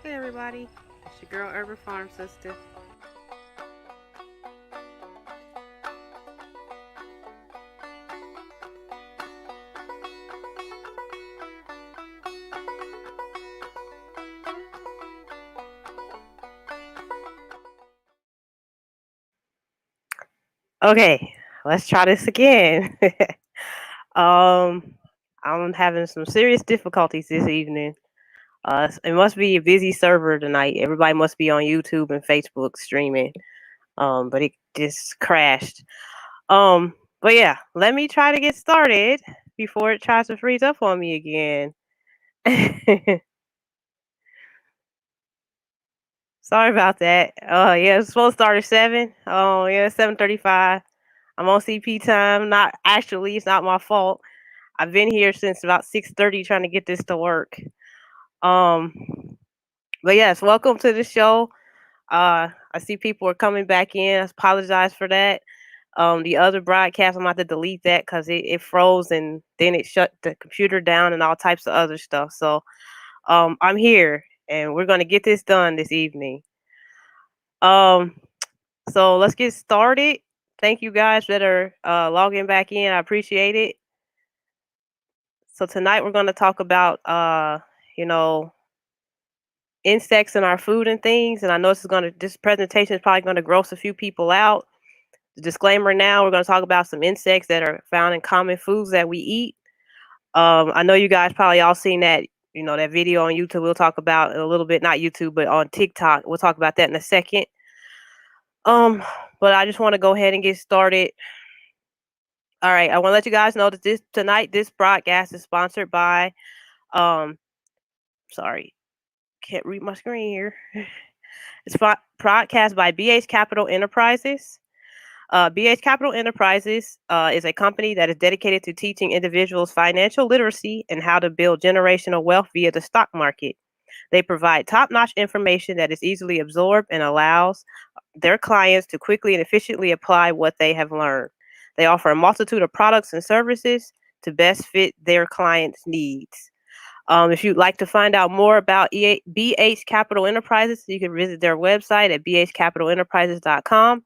Hey everybody, it's your girl Urban Farm Sister. Okay, let's try this again. um, I'm having some serious difficulties this evening. It must be a busy server tonight. Everybody must be on YouTube and Facebook streaming. But it just crashed. But yeah, let me try to get started before it tries to freeze up on me again. Sorry about that. Yeah, it's supposed to start at 7. Oh, yeah, 7:35. I'm on CP time. Not actually, it's not my fault. I've been here since about 6:30 trying to get this to work. Um, but yes, welcome to the show. I see people are coming back in. I apologize for that. The other broadcast, I'm about to delete that because it froze and then it shut the computer down and all types of other stuff. So, I'm here and we're gonna get this done this evening. Um, so let's get started. Thank you guys that are logging back in. I appreciate it. So tonight we're going to talk about you know, insects in our food and things. And I know this presentation is probably going to gross a few people out. The disclaimer now, we're going to talk about some insects that are found in common foods that we eat. I know you guys probably all seen that, that video on YouTube. We'll talk about it a little bit, not YouTube, but on TikTok. We'll talk about that in a second. Um, but I just want to go ahead and get started. All right, I want to let you guys know that this broadcast is sponsored by um sorry, can't read my screen here. It's broadcast by BH Capital Enterprises. BH Capital Enterprises is a company that is dedicated to teaching individuals financial literacy and how to build generational wealth via the stock market. They provide top notch information that is easily absorbed and allows their clients to quickly and efficiently apply what they have learned. They offer a multitude of products and services to best fit their clients' needs. If you'd like to find out more about BH Capital Enterprises, you can visit their website at bhcapitalenterprises.com.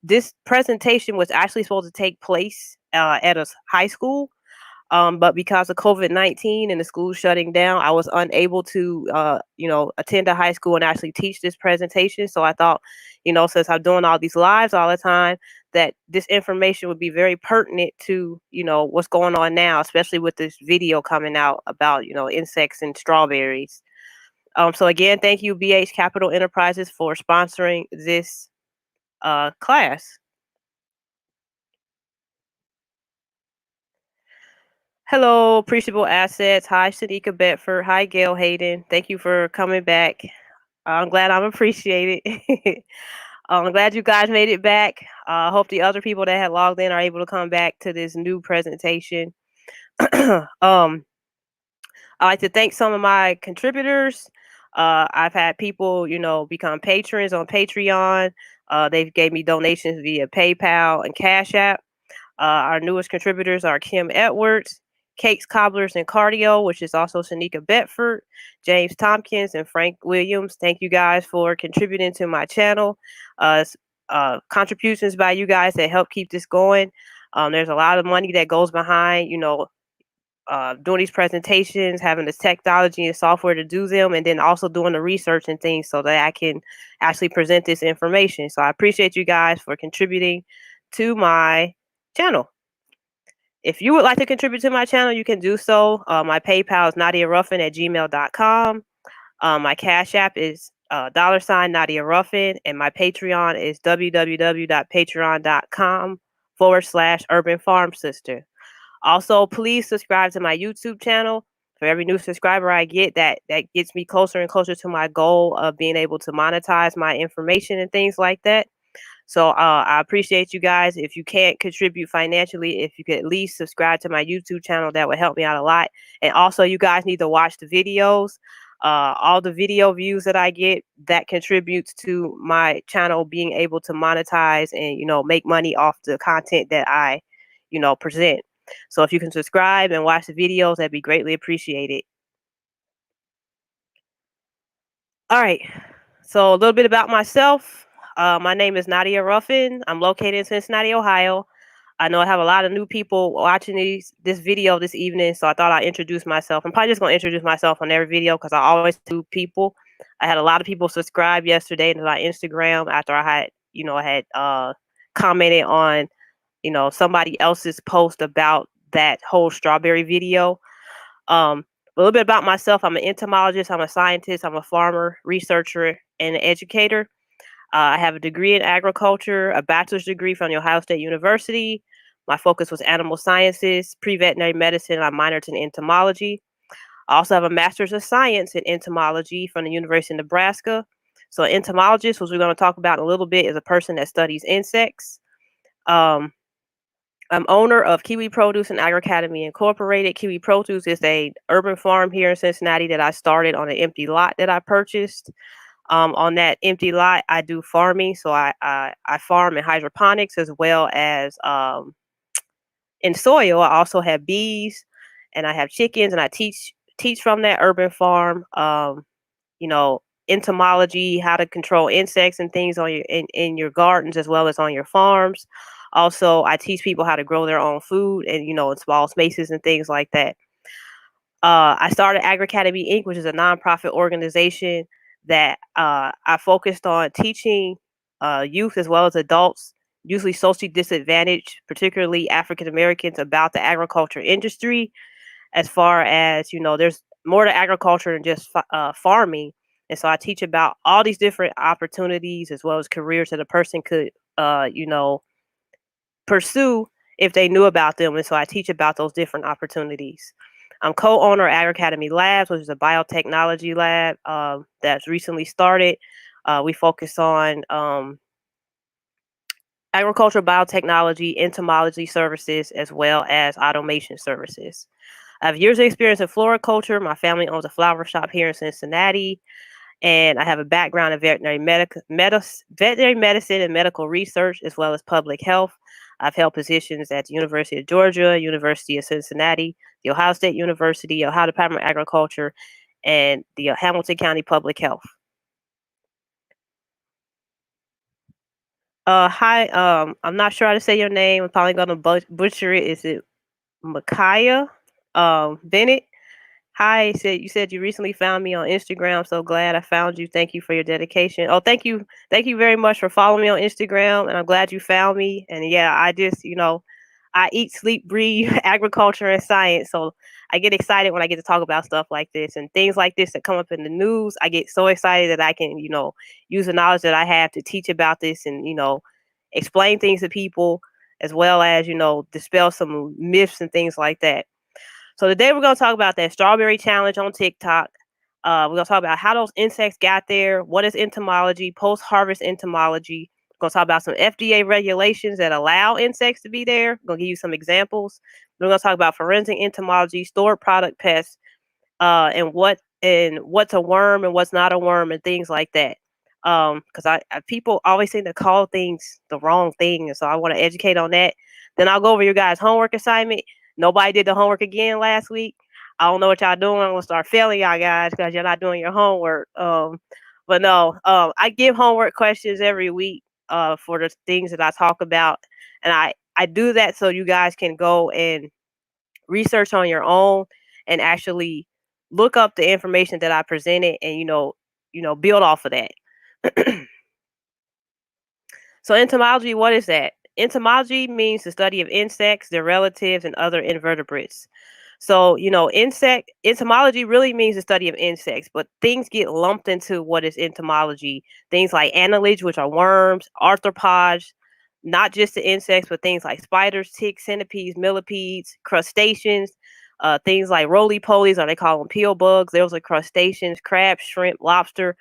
This presentation was actually supposed to take place at a high school, but because of COVID-19 and the school shutting down, I was unable to, attend a high school and actually teach this presentation. So I thought, since I'm doing all these lives all the time, that this information would be very pertinent to, what's going on now, especially with this video coming out about, insects and strawberries. So again, thank you, BH Capital Enterprises, for sponsoring this class. Hello, Appreciable Assets. Hi, Shanika Bedford. Hi, Gail Hayden. Thank you for coming back. I'm glad I'm appreciated. I'm glad you guys made it back. I hope the other people that had logged in are able to come back to this new presentation. I like to thank some of my contributors. I've had people, become patrons on Patreon. They've gave me donations via PayPal and Cash App. Our newest contributors are Kim Edwards, Cakes, Cobblers, and Cardio, which is also Shanika Bedford, James Tompkins, and Frank Williams. Thank you guys for contributing to my channel. Contributions by you guys that help keep this going. There's a lot of money that goes behind, doing these presentations, having the technology and software to do them, and then also doing the research and things so that I can actually present this information. So I appreciate you guys for contributing to my channel. If you would like to contribute to my channel, you can do so. My PayPal is nadiaruffin@gmail.com. My Cash App is $ Nadia Ruffin, and my Patreon is www.patreon.com/Urban Farm Sister. Also, please subscribe to my YouTube channel. For every new subscriber I get, that gets me closer and closer to my goal of being able to monetize my information and things like that. So I appreciate you guys. If you can't contribute financially, if you could at least subscribe to my YouTube channel, that would help me out a lot. And also, you guys need to watch the videos. All the video views that I get, that contributes to my channel being able to monetize and, make money off the content that I, present. So if you can subscribe and watch the videos, that'd be greatly appreciated. All right. So a little bit about myself. My name is Nadia Ruffin. I'm located in Cincinnati, Ohio. I know I have a lot of new people watching this video this evening, so I thought I'd introduce myself. I'm probably just gonna introduce myself on every video because I always do people. I had a lot of people subscribe yesterday to my Instagram after I had commented on somebody else's post about that whole strawberry video. A little bit about myself. I'm an entomologist. I'm a scientist. I'm a farmer, researcher, and an educator. I have a degree in agriculture, a bachelor's degree from the Ohio State University. My focus was animal sciences, pre-veterinary medicine. I minored in entomology. I also have a master's of science in entomology from the University of Nebraska. So, an entomologist, which we're going to talk about in a little bit, is a person that studies insects. Um, I'm owner of Kiwi Produce and Agri Academy Incorporated. Kiwi Produce is a urban farm here in Cincinnati that I started on an empty lot that I purchased. On that empty lot, I do farming, so I farm in hydroponics as well as in soil. I also have bees, and I have chickens, and I teach from that urban farm. You know, entomology, how to control insects and things on in your gardens as well as on your farms. Also, I teach people how to grow their own food and in small spaces and things like that. I started Agri Academy Inc., which is a nonprofit organization that I focused on teaching youth as well as adults, usually socially disadvantaged, particularly African Americans, about the agriculture industry. As far as there's more to agriculture than just farming, and so I teach about all these different opportunities as well as careers that a person could, pursue if they knew about them. And so I teach about those different opportunities. I'm co-owner of Agri Academy Labs, which is a biotechnology lab that's recently started. We focus on agricultural biotechnology, entomology services, as well as automation services. I have years of experience in floriculture. My family owns a flower shop here in Cincinnati, and I have a background in veterinary medicine and medical research, as well as public health. I've held positions at the University of Georgia, University of Cincinnati, the Ohio State University, Ohio Department of Agriculture, and the Hamilton County Public Health. Hi. I'm not sure how to say your name. I'm probably gonna butcher it. Is it Micaiah Bennett? Hi, you said you recently found me on Instagram. I'm so glad I found you. Thank you for your dedication. Oh, thank you very much for following me on Instagram, and I'm glad you found me. And yeah, I eat, sleep, breathe agriculture and science. So I get excited when I get to talk about stuff like this and things like this that come up in the news. I get so excited that I can, use the knowledge that I have to teach about this and, explain things to people as well as, dispel some myths and things like that. So today we're gonna talk about that strawberry challenge on TikTok. We're gonna talk about how those insects got there. What is entomology? Post-harvest entomology. We're gonna talk about some FDA regulations that allow insects to be there. I'm gonna give you some examples. We're gonna talk about forensic entomology, stored product pests, and what's a worm and what's not a worm and things like that. Because people always seem to call things the wrong thing, and so I want to educate on that. Then I'll go over your guys' homework assignment. Nobody did the homework again last week. I don't know what y'all doing. I'm gonna start failing y'all guys because you're not doing your homework. But no, I give homework questions every week for the things that I talk about, and I do that so you guys can go and research on your own and actually look up the information that I presented and build off of that. So entomology, what is that? Entomology means the study of insects, their relatives, and other invertebrates. So, entomology really means the study of insects, but things get lumped into what is entomology. Things like annelids, which are worms, arthropods, not just the insects, but things like spiders, ticks, centipedes, millipedes, crustaceans, things like roly-polies, or they call them peel bugs. Those are crustaceans, crabs, shrimp, lobster,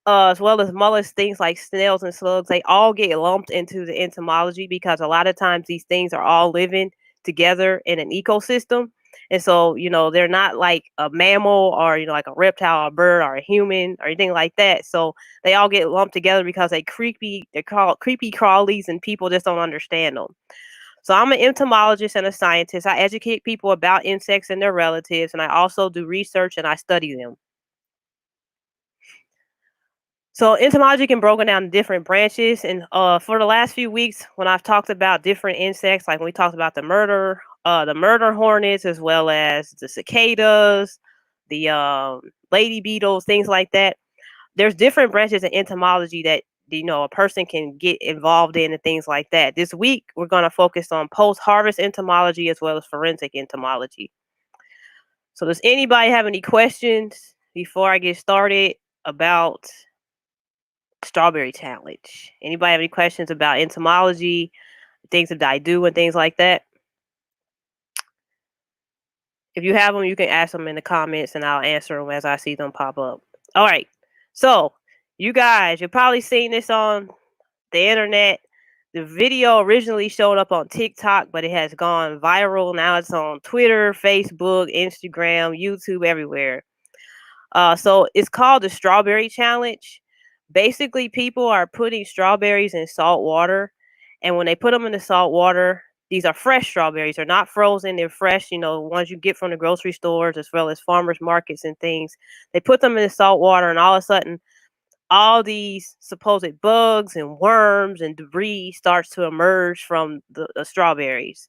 as well as mollusks, things like snails and slugs. They all get lumped into the entomology because a lot of times these things are all living together in an ecosystem. And so, they're not like a mammal or, like a reptile or a bird or a human or anything like that. So they all get lumped together because they're called creepy crawlies and people just don't understand them. So I'm an entomologist and a scientist. I educate people about insects and their relatives, and I also do research and I study them. So entomology can broken down in different branches, and for the last few weeks, when I've talked about different insects, like when we talked about the murder hornets, as well as the cicadas, the lady beetles, things like that. There's different branches in entomology that a person can get involved in and things like that. This week, we're going to focus on post-harvest entomology as well as forensic entomology. So, does anybody have any questions before I get started about strawberry challenge? Anybody have any questions about entomology, things that I do, and things like that? If you have them, you can ask them in the comments, and I'll answer them as I see them pop up. All right. So, you guys, you've probably seen this on the internet. The video originally showed up on TikTok, but it has gone viral. Now it's on Twitter, Facebook, Instagram, YouTube, everywhere. So it's called the Strawberry Challenge. Basically, people are putting strawberries in salt water, and when they put them in the salt water, these are fresh strawberries. They're not frozen. They're fresh. Ones you get from the grocery stores as well as farmers markets and things. They put them in the salt water, and all of a sudden, all these supposed bugs and worms and debris starts to emerge from the strawberries.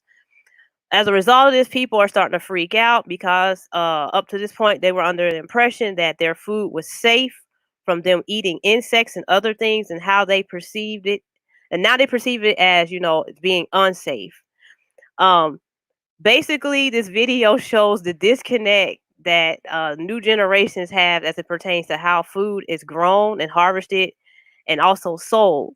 As a result of this, people are starting to freak out because up to this point, they were under the impression that their food was safe from them eating insects and other things, and how they perceived it. And now they perceive it as, being unsafe. Um, Basically, this video shows the disconnect that new generations have as it pertains to how food is grown and harvested and also sold.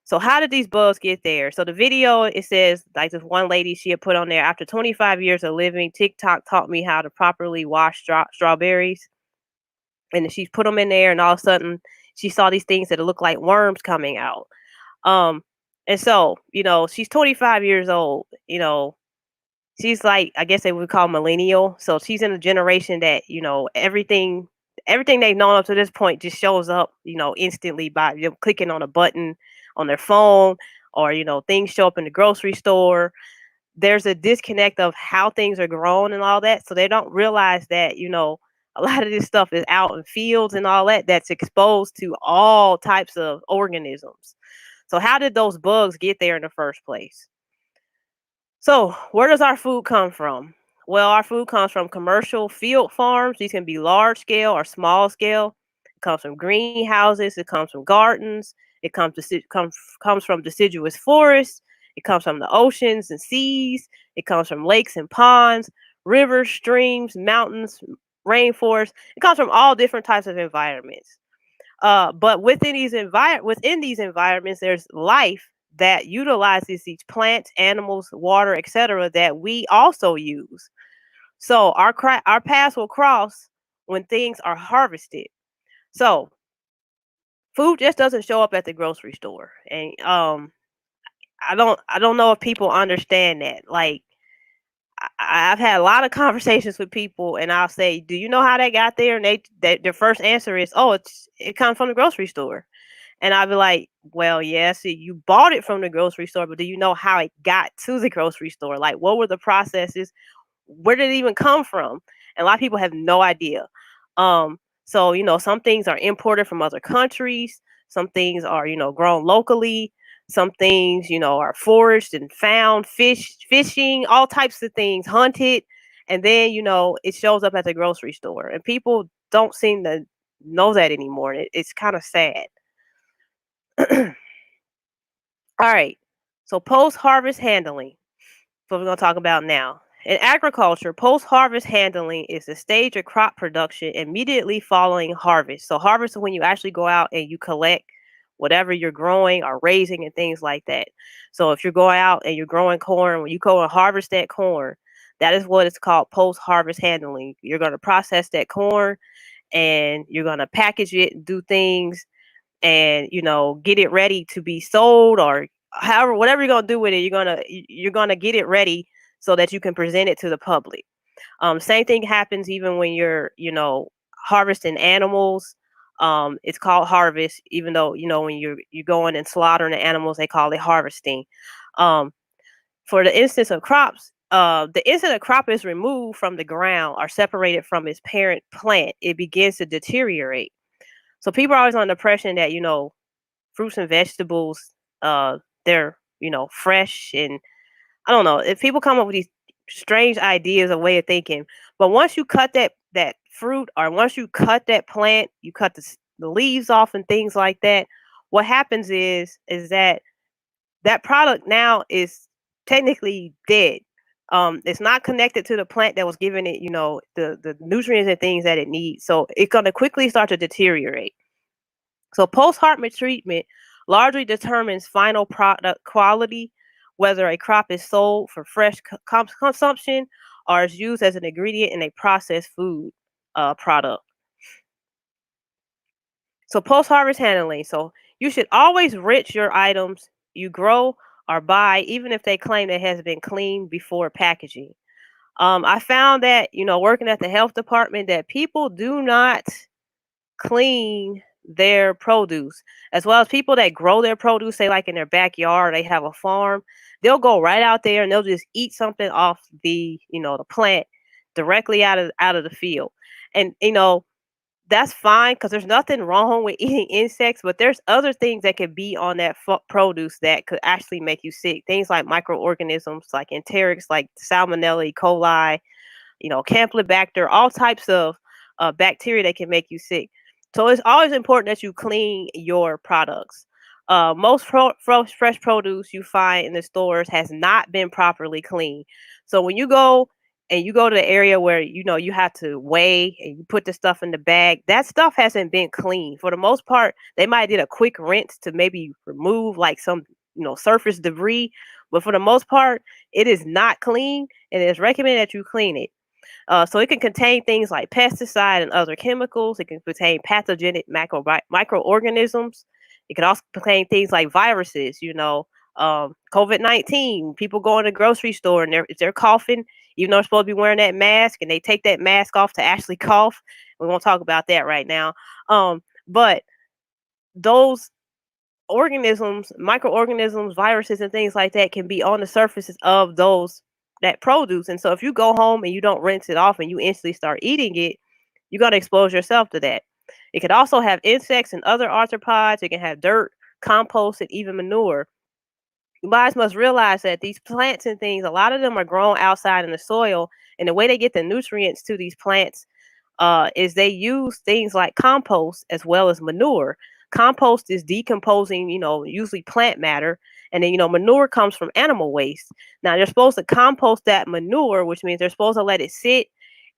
So how did these bugs get there? So the video, it says, like, this one lady, she had put on there, after 25 years of living, TikTok taught me how to properly wash strawberries. And then she put them in there, and all of a sudden she saw these things that look like worms coming out. Um, and so, she's 25 years old. She's like, I guess they would call millennial. So she's in a generation that, everything they've known up to this point just shows up, instantly by clicking on a button on their phone, or, things show up in the grocery store. There's a disconnect of how things are grown and all that. So they don't realize that, a lot of this stuff is out in fields and all that, that's exposed to all types of organisms. So how did those bugs get there in the first place? So, where does our food come from? Well, our food comes from commercial field farms. These can be large scale or small scale. It comes from greenhouses. It comes from gardens. It comes from deciduous forests. It comes from the oceans and seas. It comes from lakes and ponds, rivers, streams, mountains, rainforests. It comes from all different types of environments. But within these environments, there's life that utilizes these plants, animals, water, etc., that we also use. So our paths will cross when things are harvested. So food just doesn't show up at the grocery store, and I don't know if people understand that. Like, I've had a lot of conversations with people, and I'll say, "Do you know how that got there?" And their first answer is, "Oh, it comes from the grocery store." And I'd be like, "Well, yeah, see, you bought it from the grocery store, but do you know how it got to the grocery store? Like, what were the processes? Where did it even come from?" And a lot of people have no idea. So, some things are imported from other countries. Some things are, grown locally. Some things, are foraged and found, fishing, all types of things, hunted. And then, it shows up at the grocery store. And people don't seem to know that anymore. It's kind of sad. All right. So post-harvest handling. What we're going to talk about now. In agriculture, post-harvest handling is the stage of crop production immediately following harvest. So harvest is when you actually go out and you collect whatever you're growing or raising and things like that. So if you're going out and you're growing corn, when you go and harvest that corn, that is what it's called, post-harvest handling. You're going to process that corn, and you're going to package it, do things, and get it ready to be sold, or however, whatever you're gonna do with it, you're gonna get it ready so that you can present it to the public. Same thing happens even when you're harvesting animals. It's called harvest, even though when you're going and slaughtering the animals, they call it harvesting. um for the instance of crops, the instant a crop is removed from the ground or separated from its parent plant, it begins to deteriorate. So people are always on the impression that, fruits and vegetables, they're, fresh, and I don't know. If people come up with these strange ideas or way of thinking, but once you cut that fruit, or once you cut that plant, you cut the leaves off and things like that. What happens is that that product now is technically dead. It's not connected to the plant that was giving it, the nutrients and things that it needs. So it's gonna quickly start to deteriorate. So post-harvest treatment largely determines final product quality, whether a crop is sold for fresh consumption or is used as an ingredient in a processed food product. So post-harvest handling. So you should always rinse your items you grow or buy, even if they claim it has been cleaned before packaging. I found that, working at the health department, that people do not clean their produce, as well as people that grow their produce, say like in their backyard, they have a farm. They'll go right out there and they'll just eat something off the plant directly out of the field. And that's fine, because there's nothing wrong with eating insects, but there's other things that could be on that produce that could actually make you sick. Things like microorganisms, like enterics, like salmonella, E. coli, Campylobacter, all types of bacteria that can make you sick. So it's always important that you clean your products. Most fresh produce you find in the stores has not been properly cleaned. So when you go to the area where you have to weigh and you put the stuff in the bag, that stuff hasn't been cleaned. For the most part, they might did a quick rinse to maybe remove like some surface debris, but for the most part, it is not clean, and it's recommended that you clean it. So it can contain things like pesticide and other chemicals. It can contain pathogenic microorganisms. It can also contain things like viruses. COVID-19. People go in the grocery store and they're coughing, even though they're supposed to be wearing that mask, and they take that mask off to actually cough. We won't talk about that right now. But those organisms, microorganisms, viruses, and things like that can be on the surfaces of that produce. And so if you go home and you don't rinse it off and you instantly start eating it, you're gonna expose yourself to that. It could also have insects and other arthropods. It can have dirt, compost, and even manure. You guys must realize that these plants and things, a lot of them are grown outside in the soil, and the way they get the nutrients to these plants is they use things like compost as well as manure. Compost is decomposing, usually plant matter, and then manure comes from animal waste. Now they're supposed to compost that manure, which means they're supposed to let it sit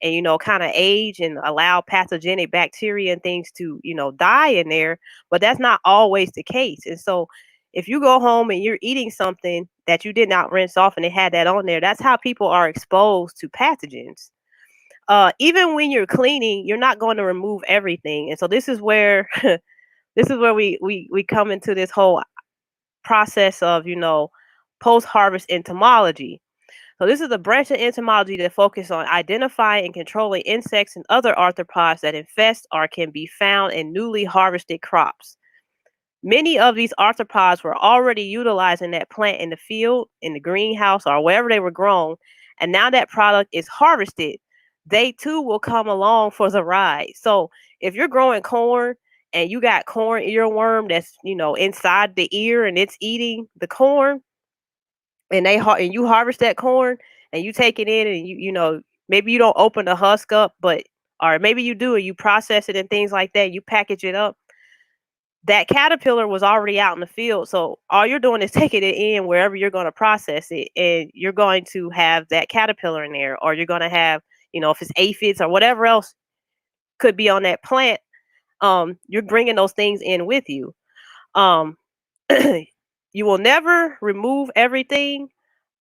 and kind of age and allow pathogenic bacteria and things to die in there. But that's not always the case. And so if you go home and you're eating something that you did not rinse off and it had that on there, that's how people are exposed to pathogens. Even when you're cleaning, you're not going to remove everything. And so this is where we come into this whole process of, post-harvest entomology. So this is a branch of entomology that focuses on identifying and controlling insects and other arthropods that infest or can be found in newly harvested crops. Many of these arthropods were already utilizing that plant in the field, in the greenhouse, or wherever they were grown. And now that product is harvested, they too will come along for the ride. So if you're growing corn and you got corn earworm that's, inside the ear and it's eating the corn, and and you harvest that corn and you take it in and maybe you don't open the husk up, but or maybe you do and you process it and things like that, you package it up. That caterpillar was already out in the field. So all you're doing is taking it in wherever you're going to process it, and you're going to have that caterpillar in there, or you're going to have, if it's aphids or whatever else could be on that plant. You're bringing those things in with you. Um, you will never remove everything.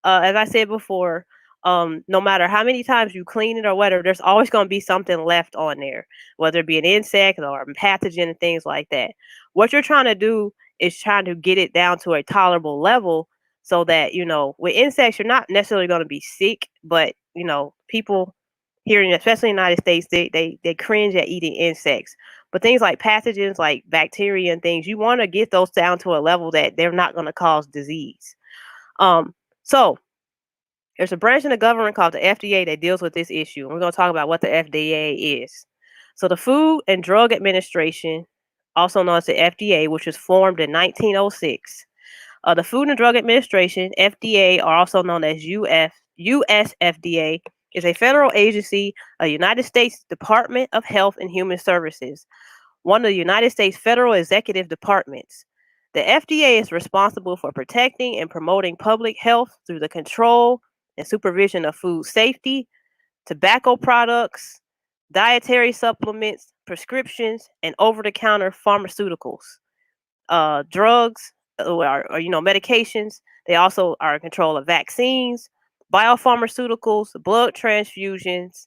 As I said before, no matter how many times you clean it or whatever, there's always going to be something left on there, whether it be an insect or a pathogen and things like that. What you're trying to do is trying to get it down to a tolerable level so that, with insects, you're not necessarily going to be sick, but, people here, especially in the United States, they cringe at eating insects. But things like pathogens, like bacteria and things, you want to get those down to a level that they're not going to cause disease. So there's a branch in the government called the FDA that deals with this issue. And we're going to talk about what the FDA is. So the Food and Drug Administration also known as the FDA, which was formed in 1906. The Food and Drug Administration, FDA, or also known as US FDA, is a federal agency of the United States Department of Health and Human Services, one of the United States federal executive departments. The FDA is responsible for protecting and promoting public health through the control and supervision of food safety, tobacco products, dietary supplements, prescriptions, and over the counter pharmaceuticals, drugs, or medications. They also are in control of vaccines, biopharmaceuticals, blood transfusions,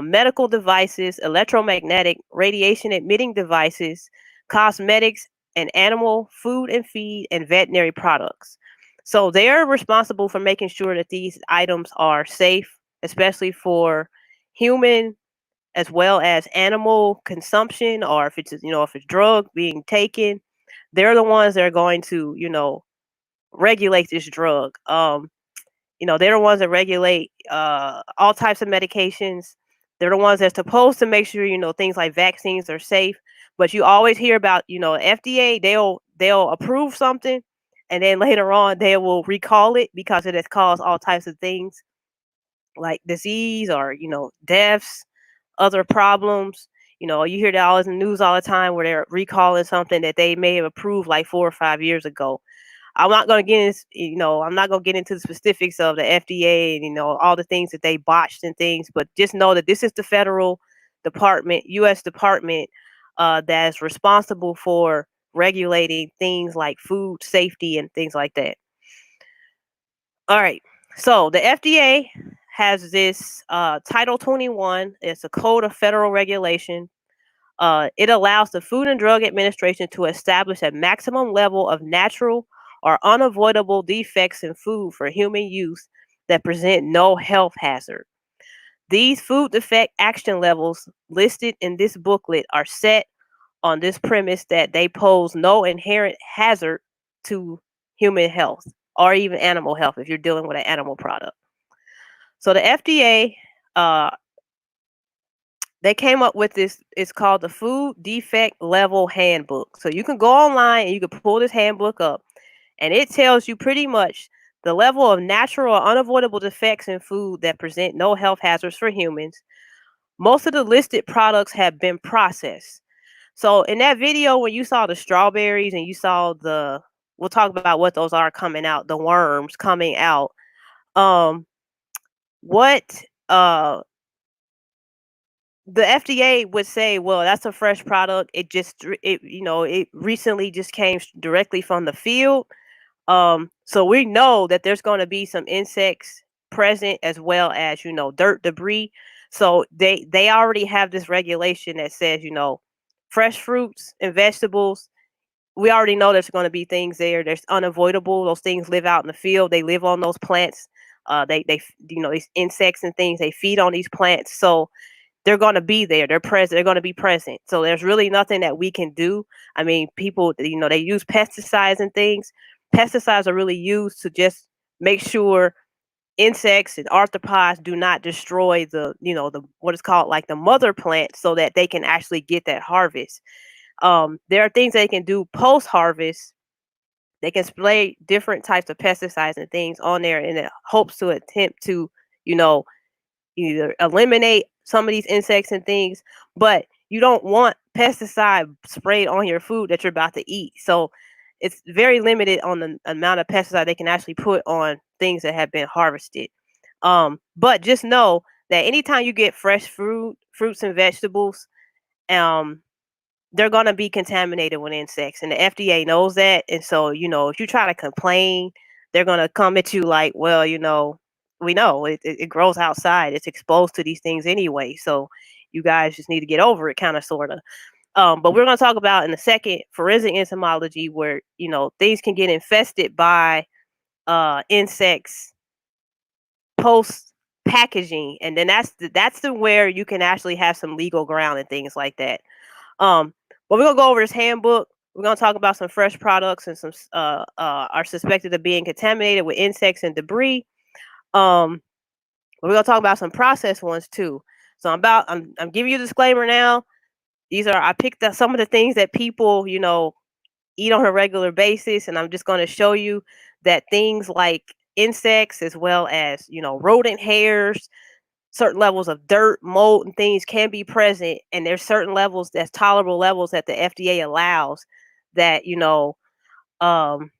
medical devices, electromagnetic radiation emitting devices, cosmetics, and animal food and feed and veterinary products. So they are responsible for making sure that these items are safe, especially for human as well as animal consumption, or if it's drug being taken. They're the ones that are going to regulate this drug. They're the ones that regulate all types of medications. They're the ones that's supposed to make sure things like vaccines are safe. But you always hear about FDA. They'll approve something, and then later on they will recall it because it has caused all types of things like disease or deaths, other problems. You hear that all in the news all the time where they're recalling something that they may have approved like 4 or 5 years ago. I'm not gonna get into the specifics of the FDA and all the things that they botched and things, but just know that this is the federal department, U.S. department, that is responsible for regulating things like food safety and things like that. All right, so the FDA has this Title 21. It's a code of federal regulation. It allows the Food and Drug Administration to establish a maximum level of natural or unavoidable defects in food for human use that present no health hazard. These food defect action levels listed in this booklet are set on this premise that they pose no inherent hazard to human health or even animal health if you're dealing with an animal product. So the FDA, they came up with this. It's called the Food Defect Level Handbook. So you can go online and you can pull this handbook up, and it tells you pretty much the level of natural or unavoidable defects in food that present no health hazards for humans. Most of the listed products have been processed. So in that video, when you saw the strawberries and you saw we'll talk about what those are coming out, the worms coming out. Um, what uh the FDA would say, well, that's a fresh product. It recently just came directly from the field. So we know that there's going to be some insects present as well as dirt debris. So they already have this regulation that says fresh fruits and vegetables. We already know there's going to be things there. There's unavoidable. Those things live out in the field. They live on those plants. These insects and things, they feed on these plants. So they're going to be there. They're present. They're going to be present. So there's really nothing that we can do. I mean, people, they use pesticides and things. Pesticides are really used to just make sure insects and arthropods do not destroy the what is called like the mother plant, so that they can actually get that harvest. There are things they can do post harvest. They can spray different types of pesticides and things on there in the hopes to attempt to, you know, either eliminate some of these insects and things, but you don't want pesticide sprayed on your food that you're about to eat. So it's very limited on the amount of pesticide they can actually put on things that have been harvested. But just know that anytime you get fresh fruits and vegetables, um, they're gonna be contaminated with insects, and the FDA knows that. And so, if you try to complain, they're gonna come at you like, well, we know it grows outside. It's exposed to these things anyway. So you guys just need to get over it, kind of, sort of. But we're gonna talk about in a second forensic entomology, where things can get infested by insects post packaging, and then that's the where you can actually have some legal ground and things like that. But we're gonna go over this handbook. We're gonna talk about some fresh products and some are suspected of being contaminated with insects and debris. Um, we're gonna talk about some processed ones too. So I'm giving you a disclaimer now. I picked up some of the things that people, eat on a regular basis, and I'm just going to show you that things like insects as well as, rodent hairs, certain levels of dirt, mold, and things can be present, and there's certain levels that's tolerable levels that the FDA allows that, um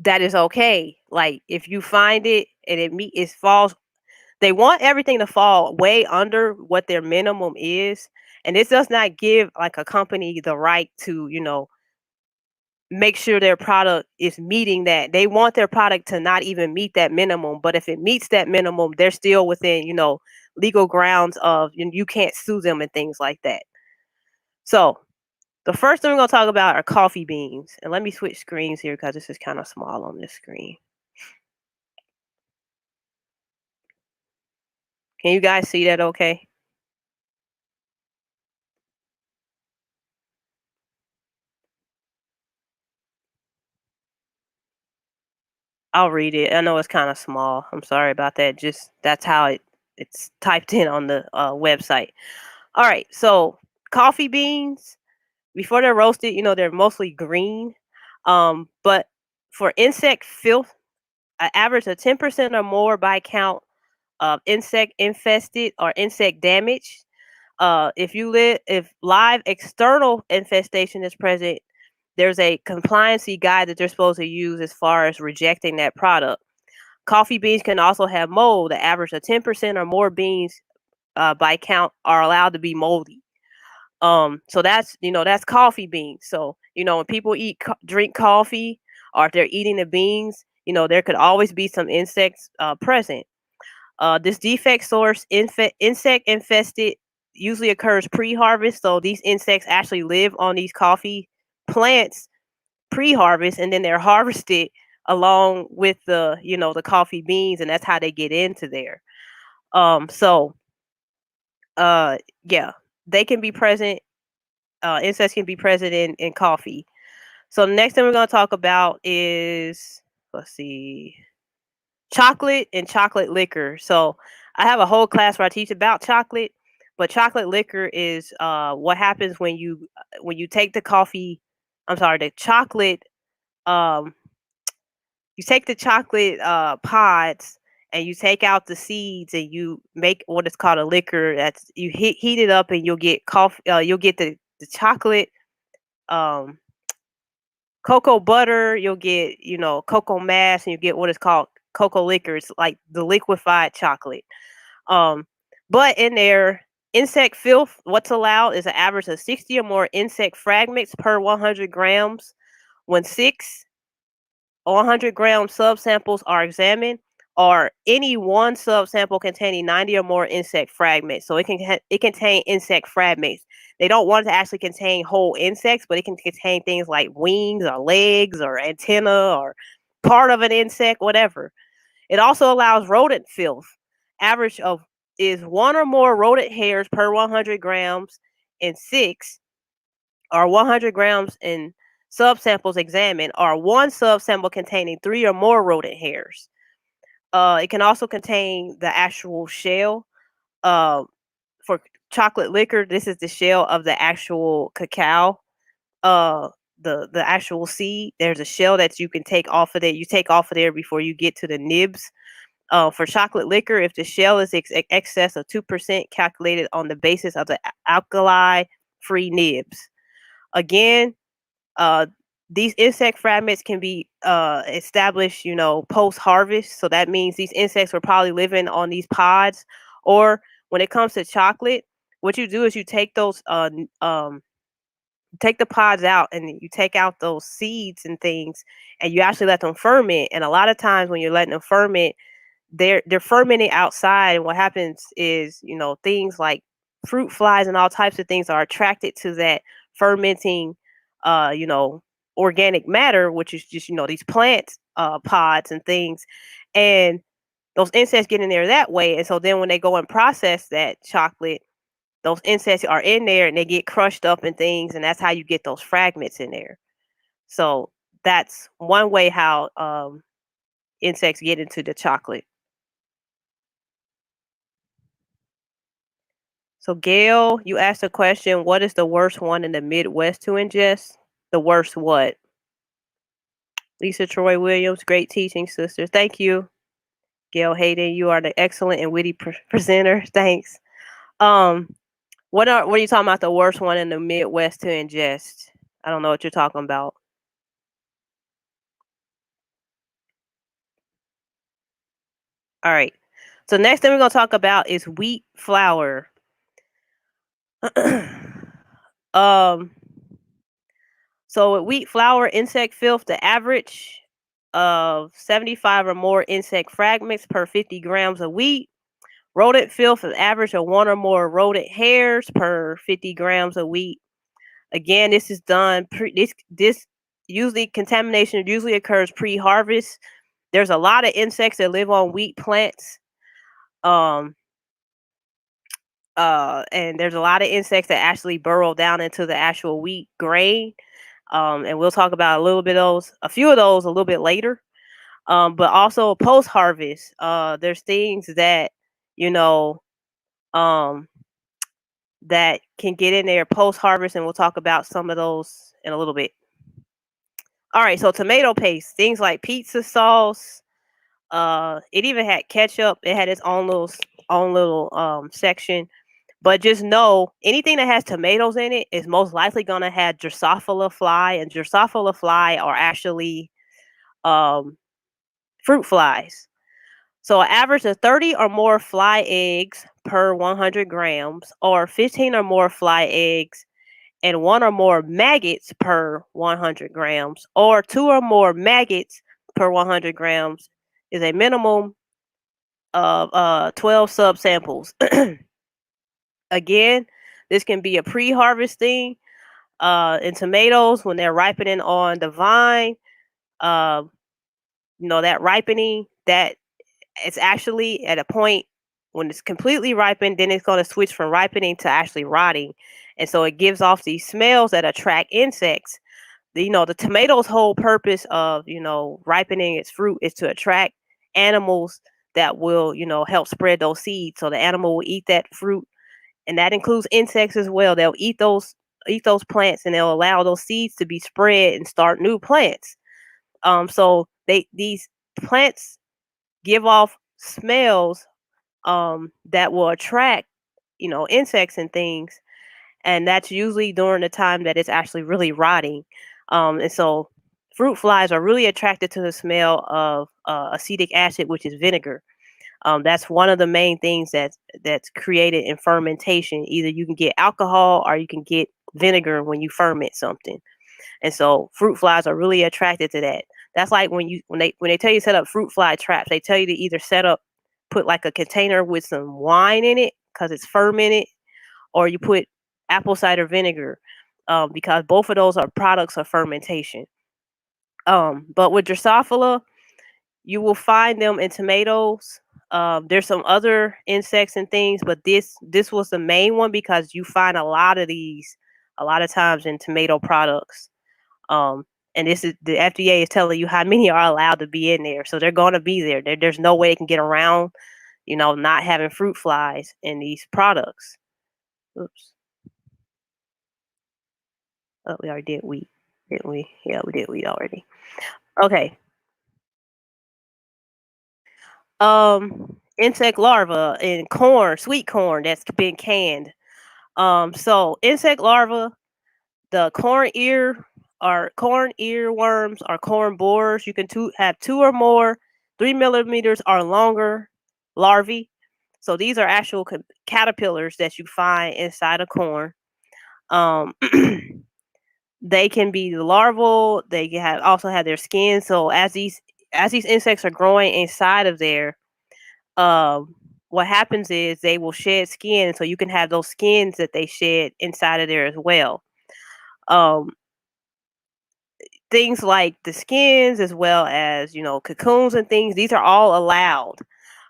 that is okay. Like if you find it and it falls, they want everything to fall way under what their minimum is, and this does not give like a company the right to, make sure their product is meeting that. They want their product to not even meet that minimum, but if it meets that minimum, they're still within, legal grounds of you can't sue them and things like that. So, the first thing we're going to talk about are coffee beans. And let me switch screens here because this is kind of small on this screen. Can you guys see that okay? I'll read it. I know it's kind of small. I'm sorry about that. Just that's how it's typed in on the website. All right. So, coffee beans before they're roasted, they're mostly green. But for insect filth, an average of 10% or more by count of insect infested or insect damage. If live external infestation is present, there's a compliancy guide that they're supposed to use as far as rejecting that product. Coffee beans can also have mold. The average of 10% or more beans by count are allowed to be moldy. So that's coffee beans. So when people drink coffee, or if they're eating the beans, there could always be some insects present. This defect source insect infested usually occurs pre-harvest. So these insects actually live on these coffee plants pre-harvest, and then they're harvested along with the coffee beans, and that's how they get into there. So yeah, they can be present. Insects can be present in coffee. So the next thing we're going to talk about is, let's see, chocolate and chocolate liquor. So I have a whole class where I teach about chocolate, but chocolate liquor is what happens when you take the coffee. I'm sorry, the chocolate. Um, you take the chocolate pods and you take out the seeds and you make what is called a liquor. That's you heat it up and you'll get coffee. You'll get the chocolate. Um, Cocoa butter, you'll get, cocoa mass, and you get what is called cocoa liquor. It's like the liquefied chocolate. Um, but in there, insect filth, what's allowed is an average of 60 or more insect fragments per 100 grams. When 100-gram subsamples are examined, or any one subsample containing 90 or more insect fragments. So it contain insect fragments. They don't want it to actually contain whole insects, but it can contain things like wings or legs or antenna or part of an insect, whatever. It also allows rodent filth. Average of is one or more rodent hairs per 100 grams, and six or 100 grams in subsamples examined, or one subsample containing three or more rodent hairs. It can also contain the actual shell. Uh, for chocolate liquor, this is the shell of the actual cacao. Uh, the actual seed. There's a shell that you can take off of there. You take off of there before you get to the nibs. For chocolate liquor, if the shell is excess of 2%, calculated on the basis of the alkali-free nibs. Again, uh, these insect fragments can be established, post harvest. So that means these insects were probably living on these pods. Or when it comes to chocolate, what you do is you take those, take the pods out, and you take out those seeds and things, and you actually let them ferment. And a lot of times when you're letting them ferment, they're fermenting outside, and what happens is, things like fruit flies and all types of things are attracted to that fermenting uh you know organic matter, which is just, these plant pods and things, and those insects get in there that way. And so then when they go and process that chocolate, those insects are in there and they get crushed up and things, and that's how you get those fragments in there. So that's one way how insects get into the chocolate. So Gail, you asked a question, what is the worst one in the Midwest to ingest? The worst what? Lisa Troy Williams, great teaching sister. Thank you. Gail Hayden, you are the excellent and witty presenter. Thanks. Um, what are you talking about? The worst one in the Midwest to ingest? I don't know what you're talking about. All right. So next thing we're gonna talk about is wheat flour. um, so with wheat flour, insect filth, the average of 75 or more insect fragments per 50 grams of wheat. Rodent filth, an average of one or more rodent hairs per 50 grams of wheat. Again, this is done this usually contamination usually occurs pre-harvest. There's a lot of insects that live on wheat plants. Um and there's a lot of insects that actually burrow down into the actual wheat grain. And we'll talk about a few of those a little bit later. But also post harvest, there's things that you know um that can get in there post harvest, and we'll talk about some of those in a little bit. All right, so tomato paste, things like pizza sauce. It even had ketchup. It had its own little section. But just know anything that has tomatoes in it is most likely gonna have Drosophila fly, and Drosophila fly are actually um, fruit flies. So an average of 30 or more fly eggs per 100 grams, or 15 or more fly eggs and one or more maggots per 100 grams, or two or more maggots per 100 grams is a minimum of 12 subsamples. Again, this can be a pre-harvest thing. In tomatoes, when they're ripening on the vine, uh, that ripening, that it's actually at a point when it's completely ripened, then it's going to switch from ripening to actually rotting. And so it gives off these smells that attract insects. The tomato's whole purpose of ripening its fruit is to attract animals that will help spread those seeds, so the animal will eat that fruit, and that includes insects as well. They'll eat those plants, and they'll allow those seeds to be spread and start new plants. So these plants give off smells that will attract insects and things, and that's usually during the time that it's actually really rotting. And so fruit flies are really attracted to the smell of acetic acid, which is vinegar. That's one of the main things that's created in fermentation. Either you can get alcohol or you can get vinegar when you ferment something. And so fruit flies are really attracted to that. That's like when they tell you to set up fruit fly traps, they tell you to either put like a container with some wine in it because it's fermented, or you put apple cider vinegar, because both of those are products of fermentation. But with Drosophila, you will find them in tomatoes. There's some other insects and things, but this was the main one because you find a lot of these a lot of times in tomato products. Um, and this is the FDA is telling you how many are allowed to be in there, so they're going to be there. There's no way they can get around, not having fruit flies in these products. Oops. Oh, we already did wheat, didn't we? Yeah, we did wheat already. Okay. Insect larva in corn, sweet corn that's been canned. So insect larva, the corn earworms or corn borers. You can have two or more 3 millimeters or longer larvae. So these are actual caterpillars that you find inside of corn. Um, they can be larval. They can also have their skin. So as these insects are growing inside of there, um, what happens is they will shed skin, so you can have those skins that they shed inside of there as well. Um, Things like the skins, as well as cocoons and things. These are all allowed,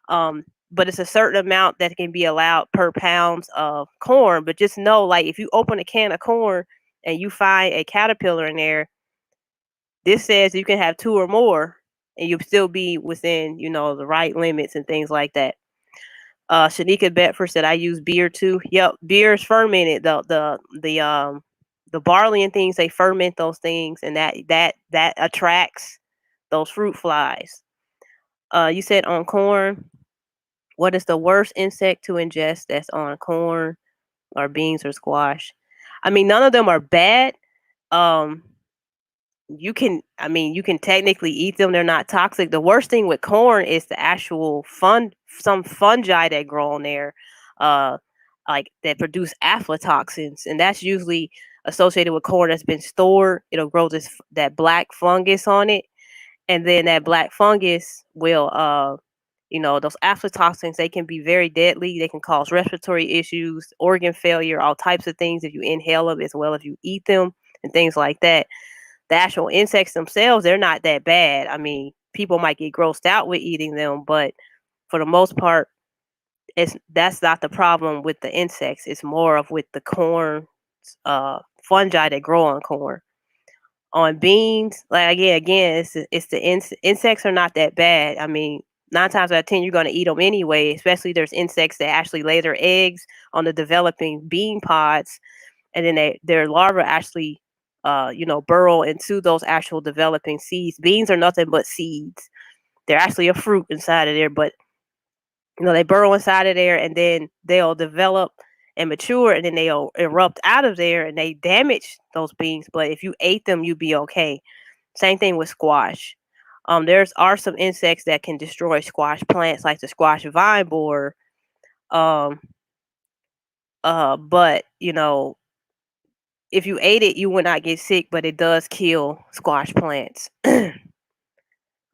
but it's a certain amount that can be allowed per pounds of corn. But just know, like if you open a can of corn and you find a caterpillar in there, this says you can have two or more, and you'll still be within the right limits and things like that. Shanika Bedford said I use beer too. Yep, beer is fermented. The barley and things, they ferment those things, and that attracts those fruit flies. You said on corn. What is the worst insect to ingest that's on corn or beans or squash? I mean, none of them are bad. Um, you can technically eat them. They're not toxic. The worst thing with corn is the actual some fungi that grow on there, uh, like that produce aflatoxins, and that's usually associated with corn that's been stored. It'll grow that black fungus on it, and then that black fungus will those aflatoxins, they can be very deadly. They can cause respiratory issues, organ failure, all types of things if you inhale them as well as you eat them and things like that. The actual insects themselves, they're not that bad. I mean, people might get grossed out with eating them, but for the most part, that's not the problem with the insects. It's more of with the corn fungi that grow on corn. On beans, like again, insects are not that bad. I mean, 9 times out of 10, you're going to eat them anyway. Especially there's insects that actually lay their eggs on the developing bean pods, and then their larvae actually, burrow into those actual developing seeds. Beans are nothing but seeds. They're actually a fruit inside of there, but they burrow inside of there, and then they'll develop and mature, and then they'll erupt out of there, and they damage those beans. But if you ate them, you'd be okay. Same thing with squash. There's are some insects that can destroy squash plants, like the squash vine borer. Um, but if you ate it, you would not get sick, but it does kill squash plants.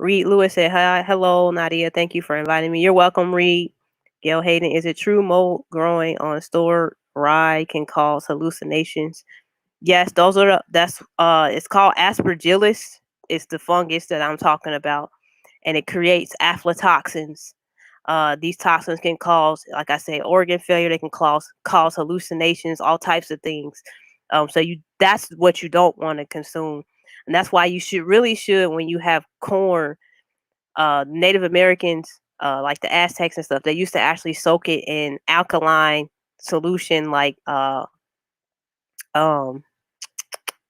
Reed Lewis said, "Hi, hello, Nadia. Thank you for inviting me. You're welcome, Reed." Gail Hayden, is it true mold growing on stored rye can cause hallucinations? Yes, it's called aspergillus. It's the fungus that I'm talking about, and it creates aflatoxins. These toxins can cause, like I say, organ failure. They can cause hallucinations, all types of things. That's what you don't want to consume, and that's why you should when you have corn. Native Americans, like the Aztecs and stuff, they used to actually soak it in alkaline solution, like um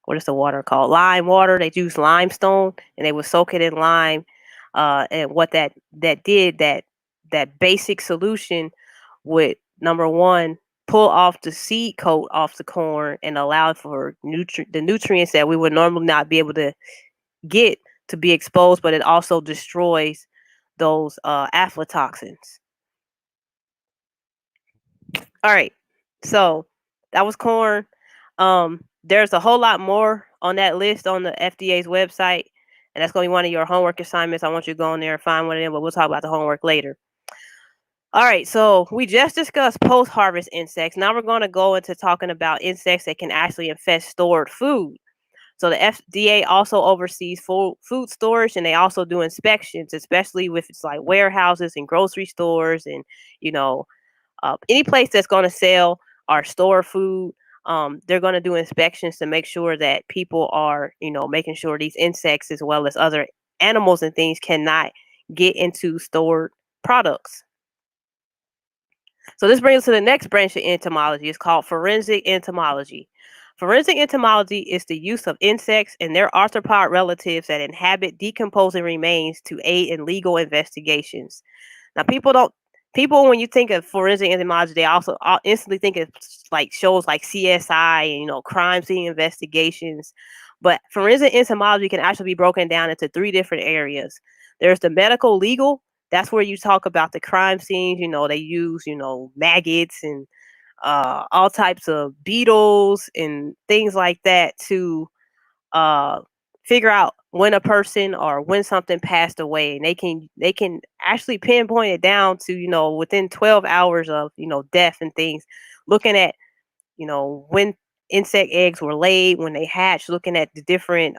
what is the water called? Lime water. They use limestone, and they would soak it in lime. And what that basic solution would, number one, pull off the seed coat off the corn and allow for the nutrients that we would normally not be able to get to be exposed, but it also destroys those aflatoxins. All right, so that was corn. There's a whole lot more on that list on the FDA's website, and that's going to be one of your homework assignments. I want you to go in there and find one of them, but we'll talk about the homework later. All right, so we just discussed post-harvest insects. Now we're going to go into talking about insects that can actually infest stored food. So the FDA also oversees food storage, and they also do inspections, especially with it's like warehouses and grocery stores, and you know any place that's going to sell or store food. They're going to do inspections to make sure that people are, making sure these insects as well as other animals and things cannot get into stored products. So this brings us to the next branch of entomology. It's called forensic entomology. Forensic entomology is the use of insects and their arthropod relatives that inhabit decomposing remains to aid in legal investigations. Now, people when you think of forensic entomology, they also instantly think of like shows like CSI and crime scene investigations. But forensic entomology can actually be broken down into 3 different areas. There's the medical legal. That's where you talk about the crime scenes. They use maggots and all types of beetles and things like that to uh, figure out when a person or when something passed away, and they can actually pinpoint it down to within 12 hours of death and things, looking at when insect eggs were laid, when they hatched, looking at the different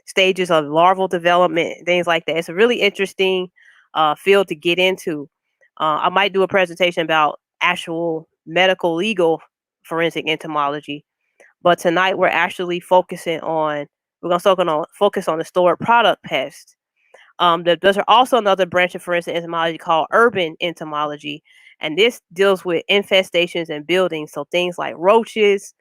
stages of larval development, things like that. It's a really interesting field to get into. I might do a presentation about actual medical legal forensic entomology, but tonight we're going to focus on the stored product pest. There's also another branch of forensic entomology called urban entomology, and this deals with infestations in buildings, so things like roaches,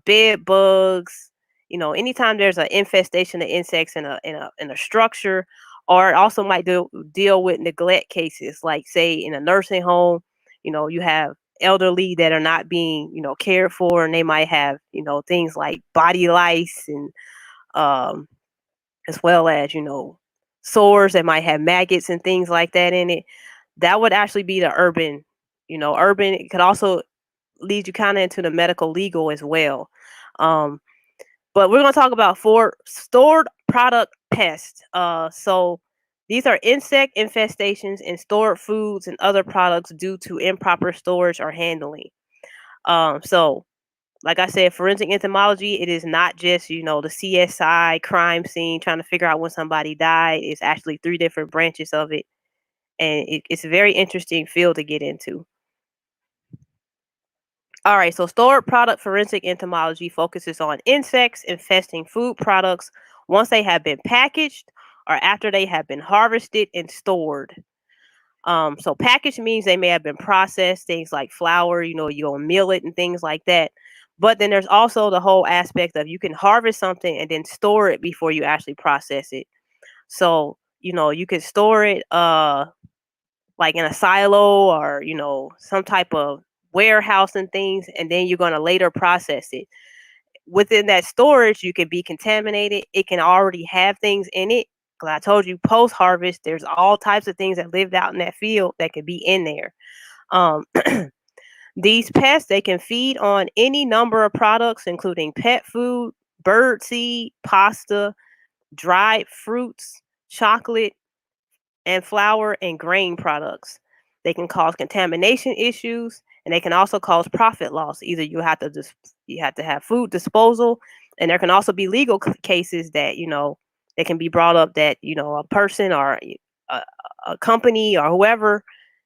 bed bugs. Anytime there's an infestation of insects in a structure, or it also might deal with neglect cases, like say in a nursing home. You have elderly that are not being cared for, and they might have things like body lice, and um, as well as sores that might have maggots and things like that in it. That would actually be the urban. Urban. It could also lead you kind of into the medical legal as well. Um, but we're going to talk about for stored product pests. So these are insect infestations in stored foods and other products due to improper storage or handling. So like I said, forensic entomology, it is not just, the CSI crime scene trying to figure out when somebody died. It's actually three different branches of it. And it's a very interesting field to get into. All right, so stored product forensic entomology focuses on insects infesting food products once they have been packaged or after they have been harvested and stored. So packaged means they may have been processed, things like flour, you gonna mill it and things like that. But then there's also the whole aspect of you can harvest something and then store it before you actually process it. So, you can store it like in a silo, or, some type of warehouse and things, and then you're gonna later process it. Within that storage, you can be contaminated. It can already have things in it. Because I told you, post harvest, there's all types of things that lived out in that field that could be in there. Um, these pests, they can feed on any number of products, including pet food, bird seed, pasta, dried fruits, chocolate, and flour and grain products. They can cause contamination issues, and they can also cause profit loss. Either you have to have food disposal, and there can also be legal cases that that can be brought up, that a person or a, a company or whoever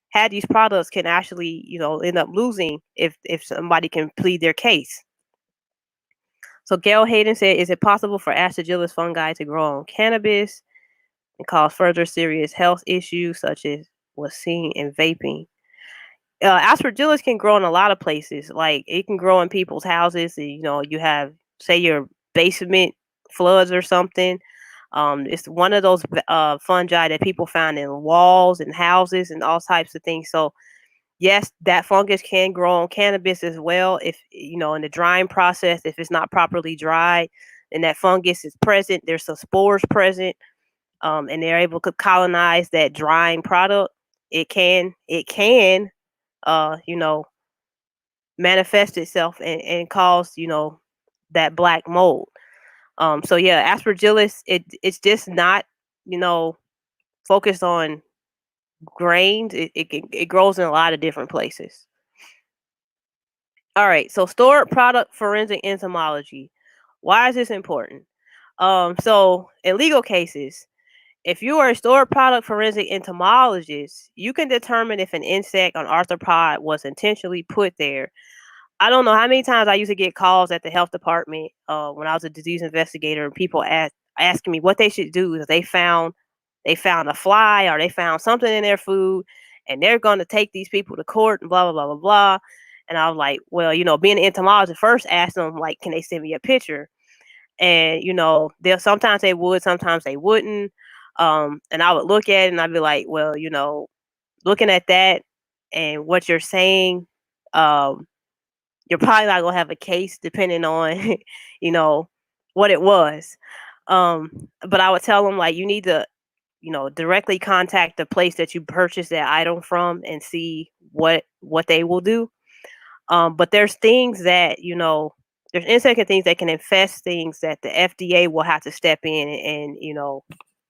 had these products can actually end up losing if somebody can plead their case. So Gail Hayden said, "Is it possible for Aspergillus fungi to grow on cannabis and cause further serious health issues such as was seen in vaping?" Aspergillus can grow in a lot of places. Like it can grow in people's houses. You have, say, your basement floods or something. It's one of those fungi that people find in walls and houses and all types of things. So yes, that fungus can grow on cannabis as well. If in the drying process, if it's not properly dried, and that fungus is present, there's some spores present, and they're able to colonize that drying product. It can uh, you know, manifest itself and cause, that black mold. So yeah, aspergillus, it's just not, you know, focused on grains. It grows in a lot of different places. All right, so stored product forensic entomology. Why is this important? So in legal cases, if you are a stored product forensic entomologist, you can determine if an insect or arthropod was intentionally put there. I don't know how many times I used to get calls at the health department when I was a disease investigator, and people asking me what they should do if they found a fly or they found something in their food, and they're going to take these people to court and blah blah blah blah blah. And I was like, well, being an entomologist, first ask them, like, can they send me a picture? And they'll sometimes they would, sometimes they wouldn't. And I would look at it and I'd be like, well, looking at that and what you're saying, um, you're probably not gonna have a case depending on, you know, what it was. But I would tell them, like, you need to, directly contact the place that you purchased that item from and see what they will do. But there's things that, there's insect and things that can infest things that the FDA will have to step in, and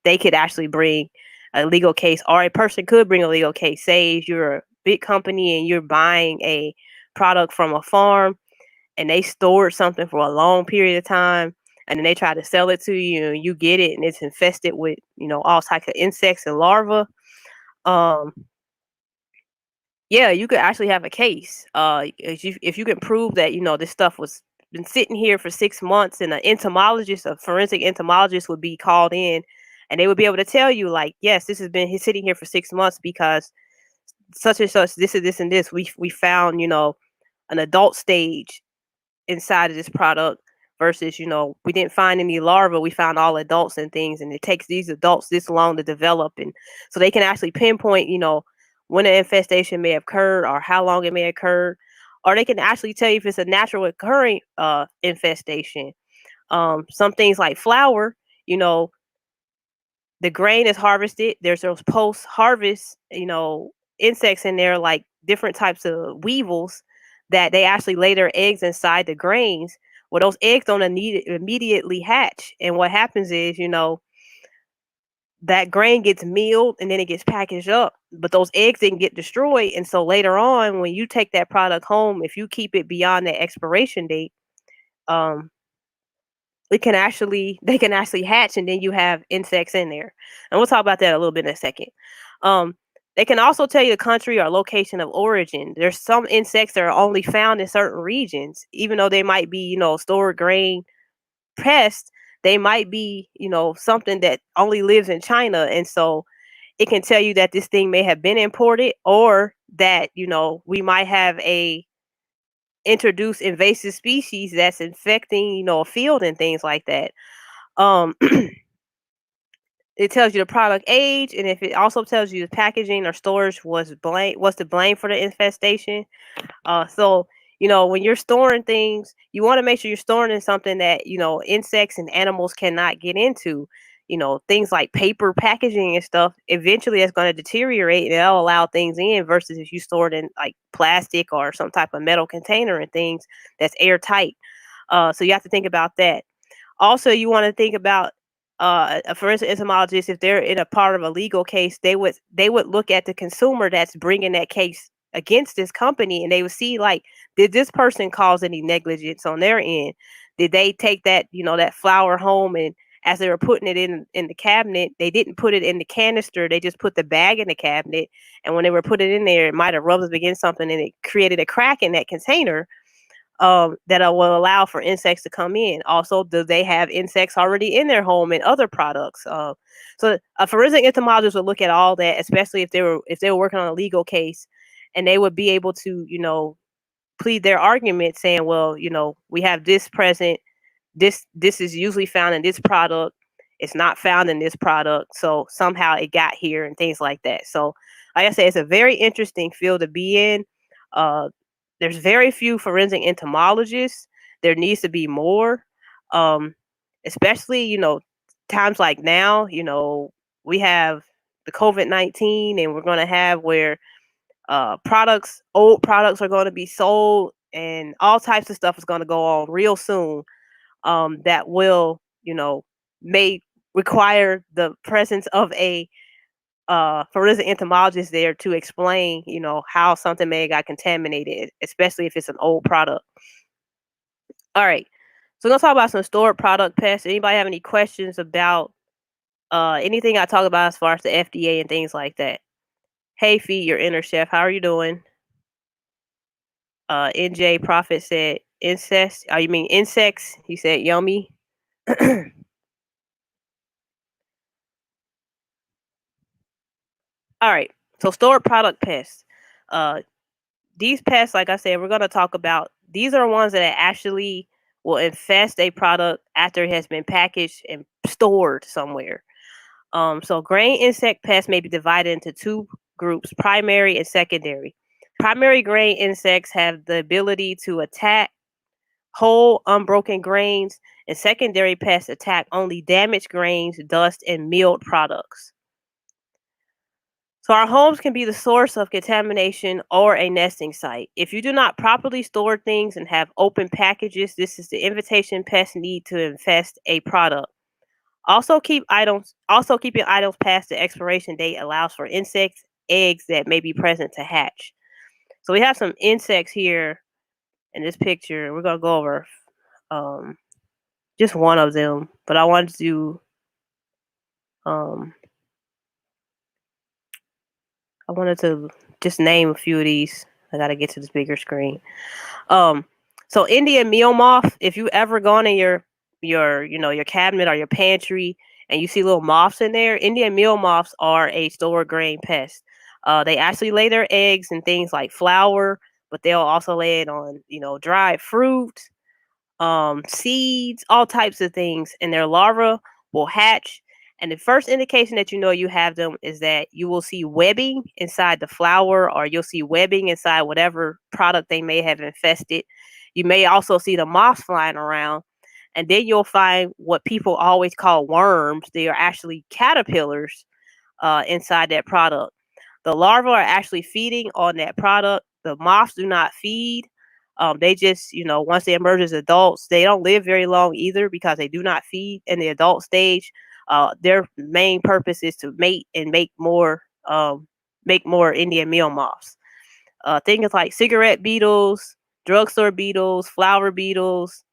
they could actually bring a legal case, or a person could bring a legal case. Say if you're a big company and you're buying a product from a farm and they stored something for a long period of time, and then they try to sell it to you and you get it and it's infested with, all types of insects and larvae. Um, yeah, you could actually have a case. If you can prove that this stuff was been sitting here for 6 months, and an entomologist, a forensic entomologist, would be called in, and they would be able to tell you, like, yes, this has been sitting here for 6 months because such and such, this and this and this. We found, an adult stage inside of this product versus, we didn't find any larvae, we found all adults and things, and it takes these adults this long to develop, and so they can actually pinpoint, when an infestation may have occurred or how long it may occur, or they can actually tell you if it's a natural occurring infestation. Some things like flour, you know, the grain is harvested. There's those post harvest, insects in there, like different types of weevils that they actually lay their eggs inside the grains. Well, those eggs don't immediately hatch. And what happens is, that grain gets milled and then it gets packaged up. But those eggs didn't get destroyed. And so later on, when you take that product home, if you keep it beyond the expiration date, um, they can actually hatch, and then you have insects in there, and we'll talk about that a little bit in a second. um they can also tell you the country or location of origin. There's some insects that are only found in certain regions, even though they might be, stored grain pests. They might be, something that only lives in China, and so it can tell you that this thing may have been imported, or that, we might have a introduced invasive species that's infecting, a field and things like that. um it tells you the product age, and if it also tells you the packaging or storage was to blame for the infestation. So, when you're storing things, you want to make sure you're storing in something that, insects and animals cannot get into. Things like paper packaging and stuff, eventually it's going to deteriorate and that'll allow things in, versus if you store it in like plastic or some type of metal container and things that's airtight. So you have to think about that. Also, you want to think about, a forensic entomologist, if they're in a part of a legal case, they would look at the consumer that's bringing that case against this company, and they would see, like, did this person cause any negligence on their end? Did they take that, that flour home, and as they were putting it in the cabinet, they didn't put it in the canister, they just put the bag in the cabinet, and when they were putting it in there, it might have rubbed up against something and it created a crack in that container, that will allow for insects to come in. Also, do they have insects already in their home and other products? So a forensic entomologist would look at all that, especially if they were working on a legal case, and they would be able to, plead their argument, saying, well, we have this present. This is usually found in this product. It's not found in this product, so somehow it got here and things like that. So, like I said, it's a very interesting field to be in. Uh, there's very few forensic entomologists. There needs to be more, um, especially, times like now. We have the COVID-19, and we're going to have where old products are going to be sold, and all types of stuff is going to go on real soon. That will, may require the presence of a forensic entomologist there to explain, how something may have got contaminated, especially if it's an old product. All right. So we're gonna talk about some stored product pests. Anybody have any questions about anything I talk about as far as the FDA and things like that? Hey Fee, your inner chef, how are you doing? NJ Prophet said incest. Oh, you mean insects? He said yummy. All right. So stored product pests. Uh, these pests, like I said, we're going to talk about. These are ones that actually will infest a product after it has been packaged and stored somewhere. So grain insect pests may be divided into two groups: primary and secondary. Primary grain insects have the ability to attack whole unbroken grains, and secondary pests attack only damaged grains, dust, and milled products. So our homes can be the source of contamination or a nesting site. If you do not properly store things and have open packages, this is the invitation pests need to infest a product. Also keeping items past the expiration date allows for insects, eggs that may be present to hatch. So we have some insects here in this picture. We're gonna go over um, just one of them, but I wanted to um, I wanted to just name a few of these. I gotta get to this bigger screen. Um, so Indian meal moth, if you ever gone in your cabinet or your pantry and you see little moths in there, Indian meal moths are a store grain pest. They actually lay their eggs in things like flour, but they'll also lay it on, dried fruit, seeds, all types of things, and their larvae will hatch. And the first indication that you know you have them is that you will see webbing inside the flour, or you'll see webbing inside whatever product they may have infested. You may also see the moths flying around, and then you'll find what people always call worms. They are actually caterpillars inside that product. The larvae are actually feeding on that product. The moths do not feed. They just, once they emerge as adults, they don't live very long either because they do not feed in the adult stage. Their main purpose is to mate and make more Indian meal moths. Things like cigarette beetles, drugstore beetles, flower beetles,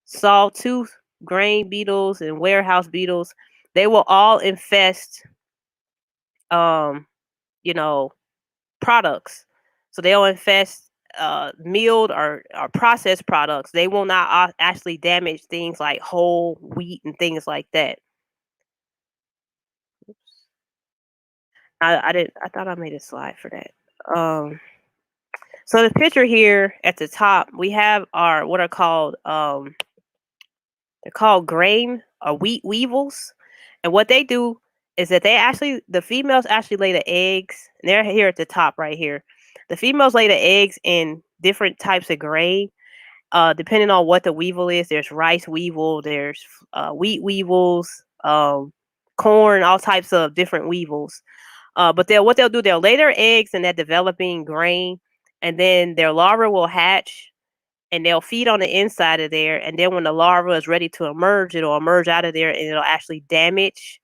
sawtooth grain beetles, and warehouse beetles. They will all infest, um, you know, products. So they'll infest milled or processed products. They will not actually damage things like whole wheat and things like that. I did. I thought I made a slide for that. Um, so the picture here at the top, we have our what are called they're called grain or wheat weevils, and what they do is that the females actually lay the eggs. And they're here at the top right here. The females lay the eggs in different types of grain, depending on what the weevil is. There's rice weevil, there's wheat weevils, corn, all types of different weevils. But what they'll do, they'll lay their eggs in that developing grain, and then their larvae will hatch, and they'll feed on the inside of there. And then when the larva is ready to emerge, it'll emerge out of there, and it'll actually damage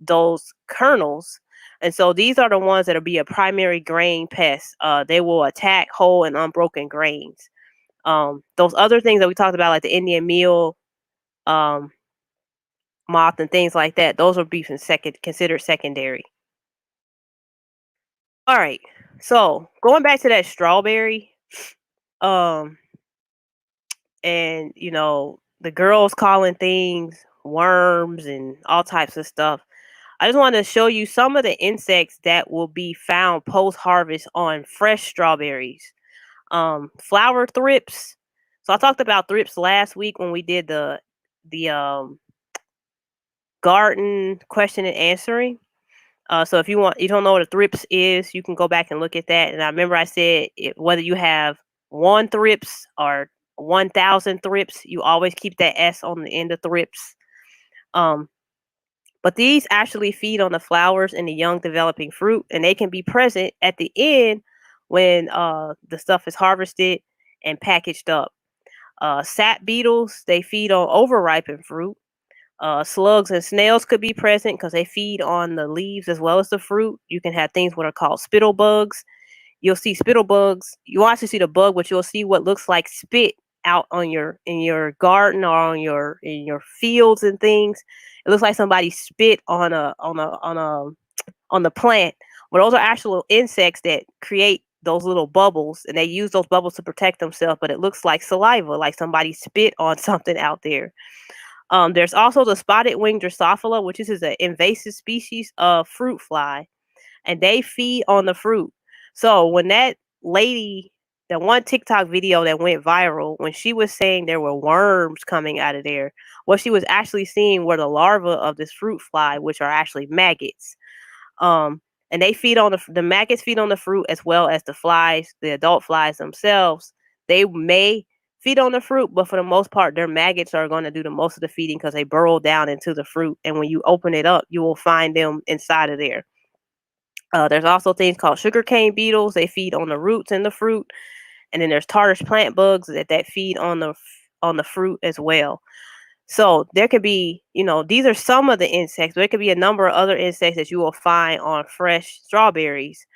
those kernels. And so these are the ones that'll be a primary grain pest. They will attack whole and unbroken grains. Those other things that we talked about, like the Indian meal um, moth and things like that, those will be considered secondary. All right. So going back to that strawberry, um, and the girls calling things worms and all types of stuff. I just wanted to show you some of the insects that will be found post harvest on fresh strawberries. Flower thrips. So I talked about thrips last week when we did the garden question and answering. So if you don't know what a thrips is, you can go back and look at that. And I remember I said whether you have one thrips or 1,000 thrips, you always keep that S on the end of thrips. Um, but these actually feed on the flowers and the young developing fruit, and they can be present at the end when the stuff is harvested and packaged up. Sap beetles, they feed on overripened fruit. Slugs and snails could be present because they feed on the leaves as well as the fruit. You can have things what are called spittle bugs. You'll see spittle bugs. You actually see the bug, but you'll see what looks like spit out on your in your garden or in your fields and things. It looks like somebody spit on the plant. But those are actual insects that create those little bubbles, and they use those bubbles to protect themselves. But it looks like saliva, like somebody spit on something out there. There's also the spotted winged Drosophila, which is an invasive species of fruit fly, and they feed on the fruit. So when that lady, that one TikTok video that went viral, when she was saying there were worms coming out of there, what she was actually seeing were the larvae of this fruit fly, which are actually maggots. Um, and they feed on the maggots feed on the fruit as well as the flies, the adult flies themselves. They may feed on the fruit, but for the most part, their maggots are going to do the most of the feeding because they burrow down into the fruit. And when you open it up, you will find them inside of there. There's also things called sugarcane beetles. They feed on the roots and the fruit. And then there's tartar plant bugs that feed on the fruit as well. So there could be, these are some of the insects. There could be a number of other insects that you will find on fresh strawberries.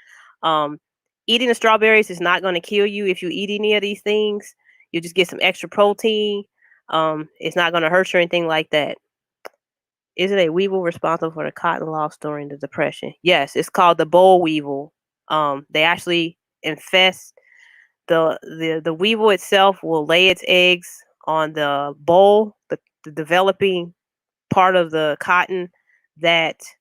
Um, Eating the strawberries is not going to kill you if you eat any of these things. You just get some extra protein. It's not going to hurt you or anything like that. Is it a weevil responsible for the cotton loss during the depression? Yes, it's called the boll weevil. They actually infest the weevil itself will lay its eggs on the boll, the developing part of the cotton that's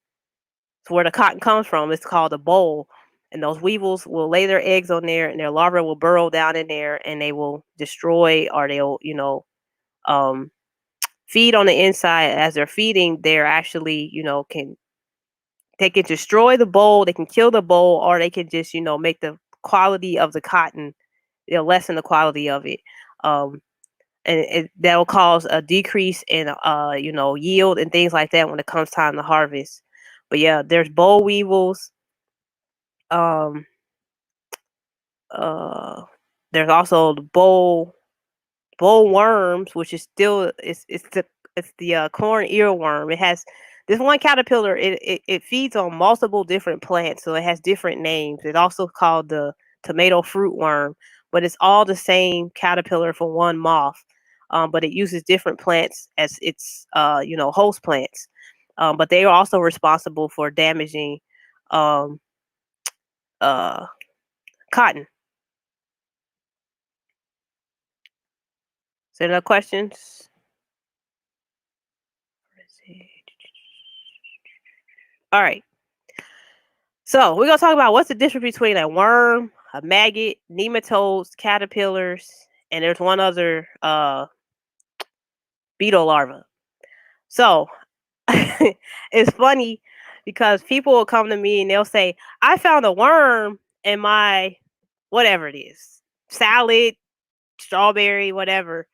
where the cotton comes from. It's called a boll. and those weevils will lay their eggs on there, and their larvae will burrow down in there, and they will destroy, or they'll, um, feed on the inside. As they're feeding, they're actually, they can destroy the boll, they can kill the boll, or they can just, make the quality of the cotton, lessen the quality of it. Um, and that will cause a decrease in, yield and things like that when it comes time to harvest. But yeah, there's boll weevils. Um, uh, there's also the boll worms, which is still, it's the corn earworm. It has this one caterpillar. It feeds on multiple different plants, so it has different names. It's also called the tomato fruit worm, but it's all the same caterpillar for one moth. But it uses different plants as its, host plants. But they are also responsible for damaging, um, uh, cotton. Is there no questions? Let's see. All right. So we're gonna talk about what's the difference between a worm, a maggot, nematodes, caterpillars, and there's one other, beetle larva. So it's funny because people will come to me and they'll say, "I found a worm in my whatever it is, salad, strawberry, whatever."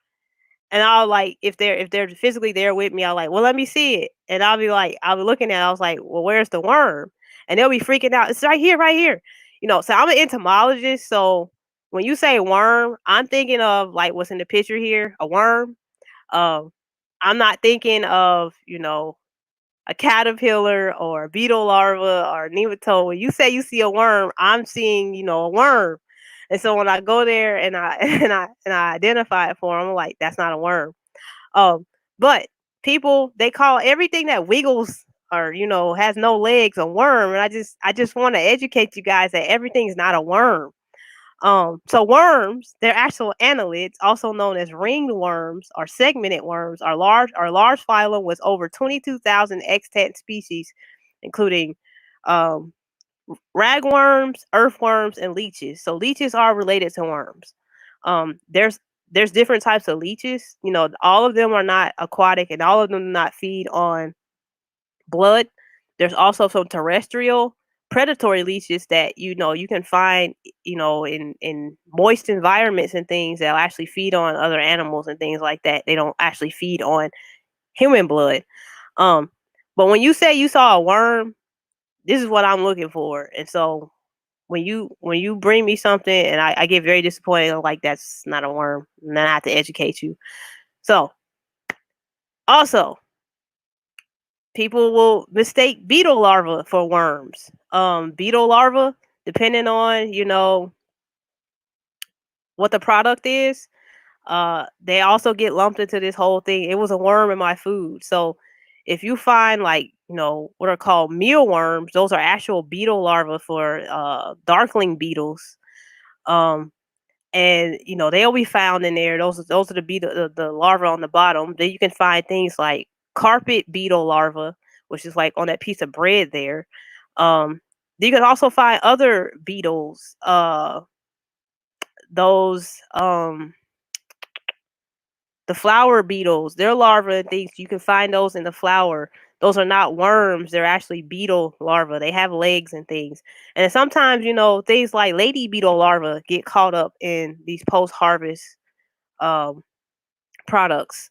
And I'll like, if they're physically there with me, I'll like, well, let me see it. And I'll be looking at it, I was like, well, where's the worm? And they'll be freaking out. It's right here, right here. So I'm an entomologist. So when you say worm, I'm thinking of like what's in the picture here, a worm. Um, I'm not thinking of, a caterpillar or a beetle larva or a nematode. When you say you see a worm, I'm seeing, a worm. And so when I go there and I and I identify it for them, I'm like, that's not a worm. Um, but people, they call everything that wiggles or, has no legs a worm, and I just want to educate you guys that everything's not a worm. So worms, they're actual annelids, also known as ringed worms or segmented worms, are large phylum with over 22,000 extant species, including, um, ragworms, earthworms, and leeches. So leeches are related to worms. There's different types of leeches. All of them are not aquatic, and all of them do not feed on blood. There's also some terrestrial predatory leeches that, you can find, in moist environments and things, that'll actually feed on other animals and things like that. They don't actually feed on human blood. Um, but when you say you saw a worm, this is what I'm looking for. And so when you bring me something and I get very disappointed, I'm like, that's not a worm. And then I have to educate you. So also, people will mistake beetle larvae for worms. Beetle larvae, depending on, what the product is, they also get lumped into this whole thing. It was a worm in my food. So if you find, like, what are called mealworms, those are actual beetle larvae for, darkling beetles. Um, and they'll be found in there. Those are the beetle, the larvae on the bottom. Then you can find things like carpet beetle larvae, which is like on that piece of bread there. Um, you can also find other beetles. Those The flower beetles, their larvae and things. You can find those in the flower. Those are not worms. They're actually beetle larvae. They have legs and things. And sometimes, things like lady beetle larvae get caught up in these post harvest, um, products.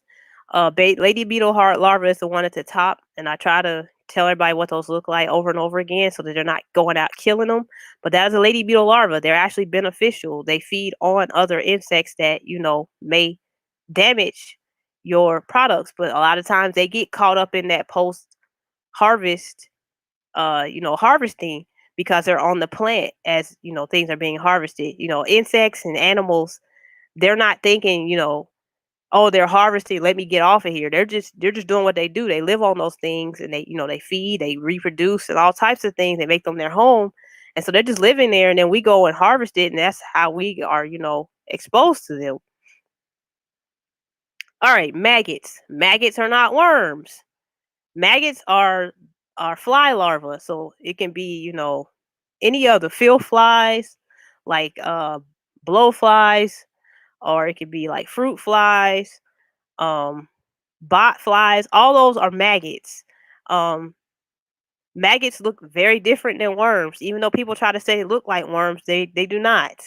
Lady beetle heart larva is the one at the top, and I try to tell everybody what those look like over and over again so that they're not going out killing them. But that is a lady beetle larva. They're actually beneficial. They feed on other insects that, may damage your products. But a lot of times they get caught up in that post harvest, harvesting, because they're on the plant as, things are being harvested. Insects and animals, they're not thinking, oh, they're harvesting, let me get off of here. They're just doing what they do. They live on those things, and they feed, they reproduce, and all types of things. They make them their home. And so they're just living there, and then we go and harvest it, and that's how we are, exposed to them. All right, maggots. Maggots are not worms. Maggots are fly larvae. So it can be, any of the field flies, like blowflies, or it could be like fruit flies, um, bot flies. All those are maggots. Um, Maggots look very different than worms, even though people try to say they look like worms. They do not.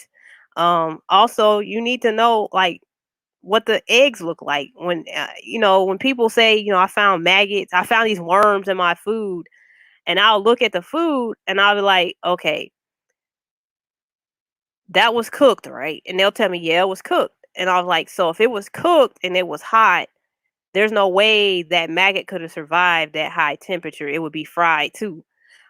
Also, you need to know like what the eggs look like when when people say I found maggots, I found these worms in my food, and I'll look at the food and I'll be like, okay, that was cooked, right? And they'll tell me, yeah, it was cooked. And I was like, so if it was cooked and it was hot, there's no way that maggot could have survived that high temperature. It would be fried too.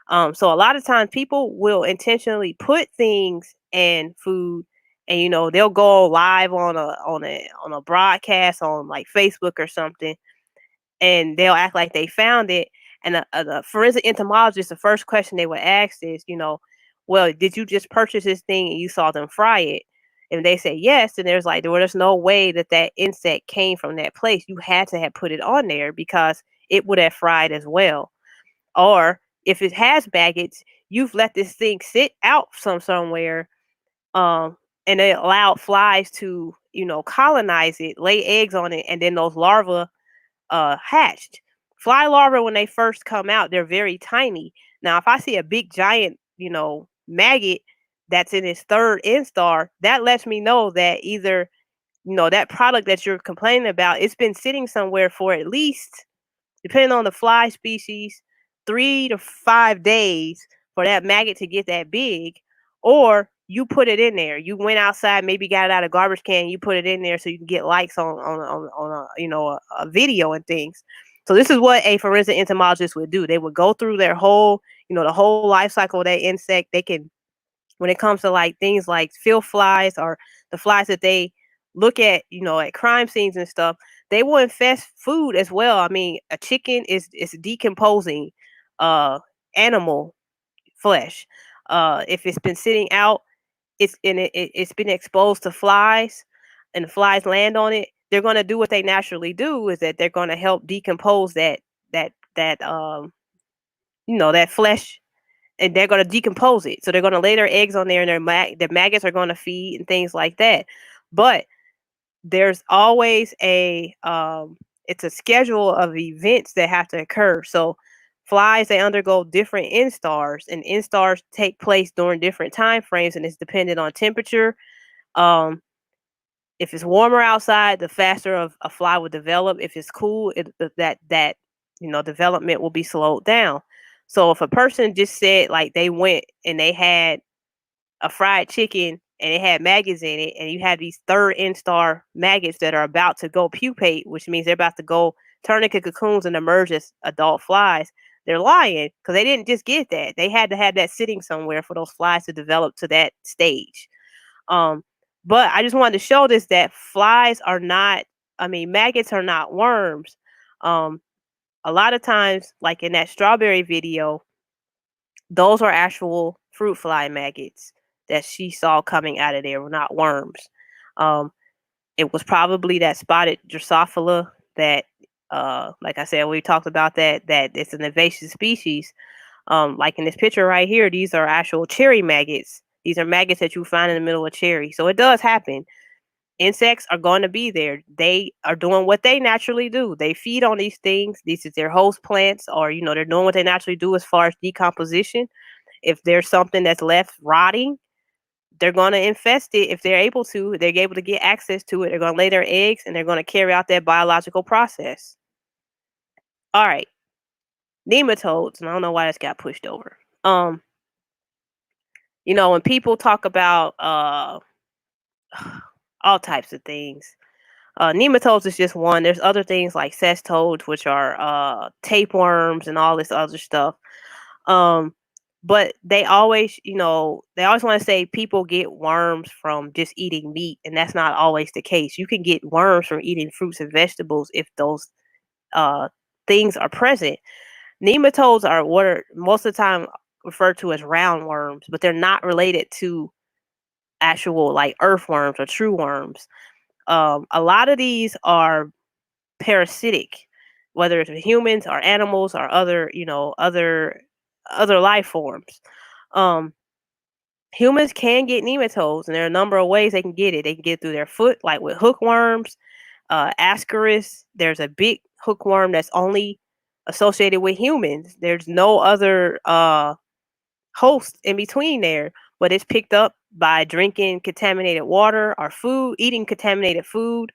So a lot of times people will intentionally put things in food, and they'll go live on a broadcast on like Facebook or something, and they'll act like they found it. And the forensic entomologist, the first question they would ask is, well, did you just purchase this thing and you saw them fry it? And they say yes, and there's like, well, there's no way that that insect came from that place. You had to have put it on there because it would have fried as well. Or if it has maggots, you've let this thing sit out somewhere, um, and they allowed flies to, colonize it, lay eggs on it, and then those larvae hatched. Fly larvae, when they first come out, they're very tiny. Now, if I see a big giant, maggot that's in its third instar, that lets me know that either, that product that you're complaining about, it's been sitting somewhere for at least, depending on the fly species, 3 to 5 days for that maggot to get that big. Or you put it in there. You went outside, maybe got it out of garbage can. You put it in there so you can get likes on a a video and things. So this is what a forensic entomologist would do. They would go through their whole the whole life cycle of that insect. They can, when it comes to like things like field flies or the flies that they look at, at crime scenes and stuff, they will infest food as well. I mean, a chicken is decomposing uh animal flesh. If it's been sitting out, it's been exposed to flies, and the flies land on it. They're going to do what they naturally do, is that they're going to help decompose that that flesh, and they're going to decompose it. So they're going to lay their eggs on there, and their maggots are going to feed and things like that. But there's always a it's a schedule of events that have to occur. So flies, they undergo different instars, and instars take place during different time frames, and it's dependent on temperature. Um, if it's warmer outside, the faster of a fly will develop. If it's cool, that development will be slowed down. So if a person just said like they went and they had a fried chicken and it had maggots in it, and you have these third instar maggots that are about to go pupate, which means they're about to go turn into cocoons and emerge as adult flies, they're lying, because they didn't just get that. They had to have that sitting somewhere for those flies to develop to that stage. Um, but I just wanted to show this, that flies are not, I mean, maggots are not worms. Um, a lot of times, like in that strawberry video, those are actual fruit fly maggots that she saw coming out of there, were not worms. Um, it was probably that spotted Drosophila that, like I said, we talked about that it's an invasive species. Like in this picture right here, these are actual cherry maggots. These are maggots that you find in the middle of cherry. So it does happen. Insects are going to be there. They are doing what they naturally do. They feed on these things. These is their host plants, or they're doing what they naturally do as far as decomposition. If there's something that's left rotting, they're going to infest it. If they're able to, they're able to get access to it. They're going to lay their eggs, and they're going to carry out that biological process. All right, nematodes. And I don't know why this got pushed over. When people talk about all types of things, nematodes is just one. There's other things like cestodes, which are tapeworms and all this other stuff. Um, but they always want to say people get worms from just eating meat, and that's not always the case. You can get worms from eating fruits and vegetables if those uh, things are present. Nematodes are what are most of the time referred to as roundworms, but they're not related to actual like earthworms or true worms. A lot of these are parasitic, whether it's humans or animals or other life forms. Um, Humans can get nematodes, and there are a number of ways they can get it. They can get it through their foot, like with hookworms, ascaris. There's a big hookworm that's only associated with humans. There's no other host in between there, but it's picked up by drinking contaminated water or food, eating contaminated food,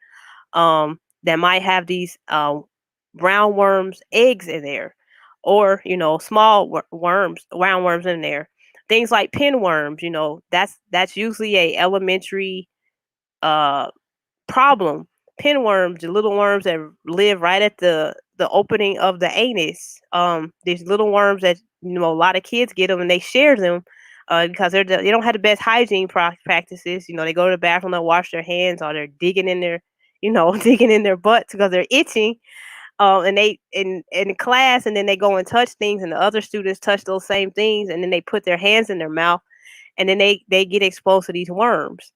that might have these roundworms eggs in there, or small worms, roundworms in there. Things like pinworms, that's usually a elementary uh problem. Pinworms, the little worms that live right at the opening of the anus. These little worms that a lot of kids get them and they share them because they don't have the best hygiene practices. They go to the bathroom, they wash their hands, or they're digging in their digging in their butts because they're itching. And they in class, and then they go and touch things, and the other students touch those same things, and then they put their hands in their mouth, and then they get exposed to these worms,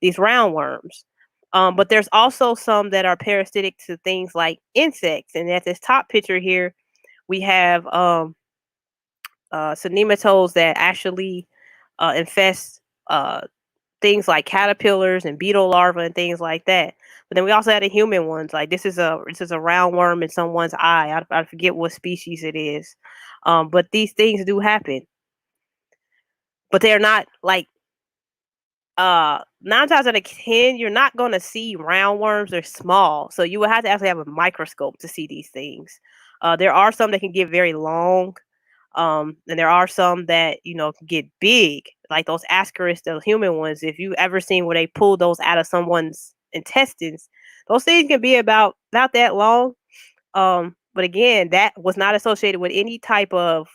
these roundworms. But there's also some that are parasitic to things like insects. And at this top picture here, we have some nematodes that actually infest things like caterpillars and beetle larvae and things like that. But then we also have the human ones. Like this is a roundworm in someone's eye. I forget what species it is. But these things do happen. But they're not like 9 times out of 10, you're not gonna see roundworms. They're small, so you would have to actually have a microscope to see these things. There are some that can get very long, and there are some that can get big, like those ascaris, the human ones. If you ever seen where they pull those out of someone's intestines, those things can be about that long. But again, that was not associated with any type of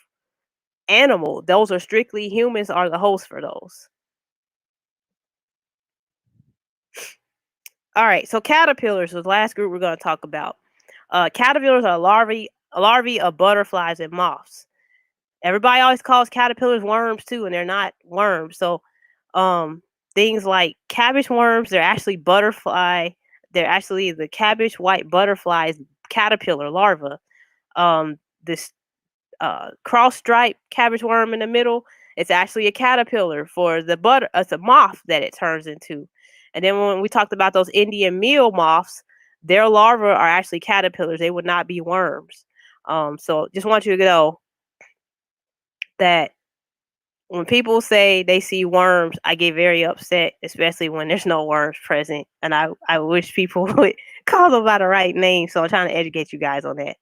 animal. Those are strictly humans are the host for those. All right, so caterpillars is the last group we're going to talk about. Caterpillars are larvae of butterflies and moths. Everybody always calls caterpillars worms too, and they're not worms. So, um, things like cabbage worms, they're actually butterfly. They're actually the cabbage white butterflies caterpillar larva. This cross stripe cabbage worm in the middle, it's actually a caterpillar for the butter. It's a moth that it turns into. And then when we talked about those Indian meal moths, their larvae are actually caterpillars. They would not be worms. So just want you to know that when people say they see worms, I get very upset, especially when there's no worms present. And I wish people would call them by the right name. So I'm trying to educate you guys on that.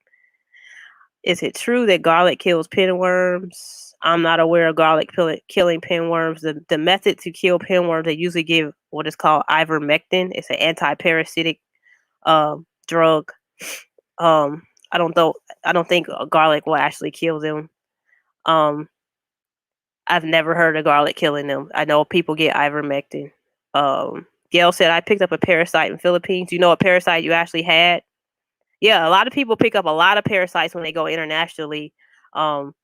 Is it true that garlic kills pinworms? I'm not aware of garlic killing pinworms. The method to kill pinworms, they usually give what is called ivermectin. It's an anti-parasitic drug. Um, I don't think garlic will actually kill them. Um, I've never heard of garlic killing them. I know people get ivermectin. Gail said I picked up a parasite in Philippines. You know, a parasite you actually had? Yeah, a lot of people pick up a lot of parasites when they go internationally. Um,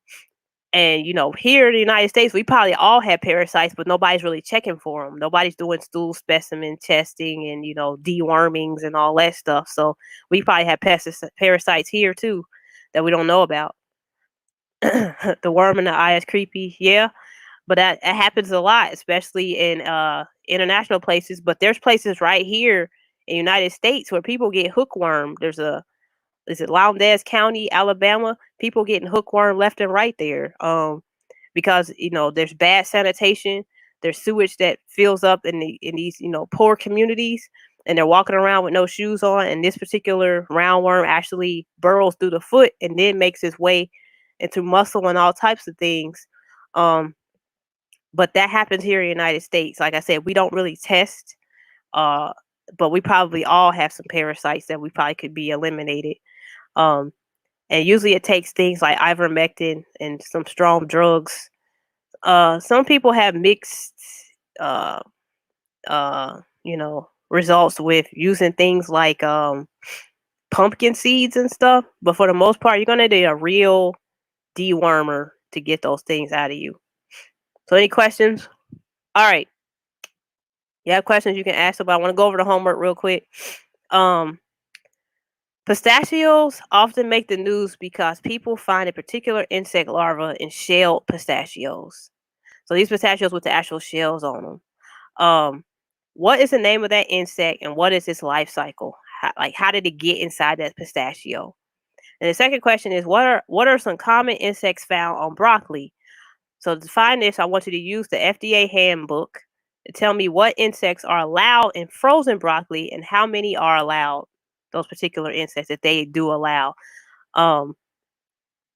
and here in the United States, we probably all have parasites, but nobody's really checking for them. Nobody's doing stool specimen testing and dewormings and all that stuff. So we probably have parasites here too that we don't know about. The worm in the eye is creepy, yeah, but that happens a lot, especially in international places. But there's places right here in the United States where people get hookworm. There's a is it Lowndes County, Alabama? People getting hookworm left and right there. Because there's bad sanitation, there's sewage that fills up in these poor communities, and they're walking around with no shoes on. And this particular roundworm actually burrows through the foot and then makes its way into muscle and all types of things. Um, but that happens here in the United States. Like I said, we don't really test, uh, but we probably all have some parasites that we probably could be eliminated. Um, and usually it takes things like ivermectin and some strong drugs. Some people have mixed, uh, results with using things like pumpkin seeds and stuff. But for the most part, you're gonna need a real dewormer to get those things out of you. So, any questions? All right, you have questions you can ask. But I want to go over the homework real quick. Um, Pistachios often make the news because people find a particular insect larva in shelled pistachios. So these pistachios with the actual shells on them. Um, what is the name of that insect and what is its life cycle? How did it get inside that pistachio? And the second question is what are some common insects found on broccoli? So to find this, I want you to use the FDA handbook to tell me what insects are allowed in frozen broccoli and how many are allowed. Those particular insects that they do allow. Um,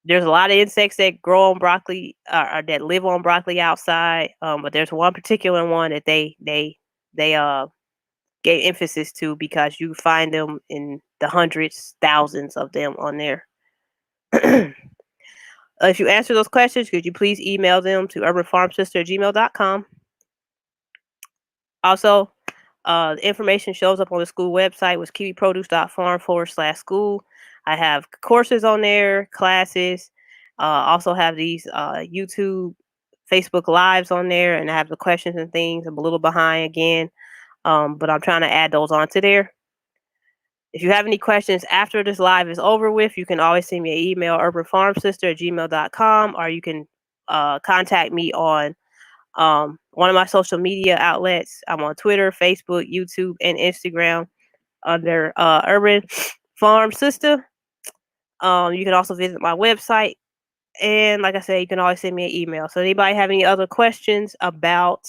there's a lot of insects that grow on broccoli or that live on broccoli outside, but there's one particular one that they gave emphasis to because you find them in the hundreds, thousands of them on there. If you answer those questions, could you please email them to urbanfarmsister@gmail.com? Also, the information shows up on the school website was kiwiproduce.farm/school. I have courses on there, classes. Also have these YouTube, Facebook lives on there, and I have the questions and things. I'm a little behind again, but I'm trying to add those onto there. If you have any questions after this live is over with, you can always send me an email, urbanfarmsister@gmail.com, or you can contact me on one of my social media outlets. I'm on Twitter, Facebook, YouTube, and Instagram under Urban Farm Sister. You can also visit my website. And like I said, you can always send me an email. So anybody have any other questions about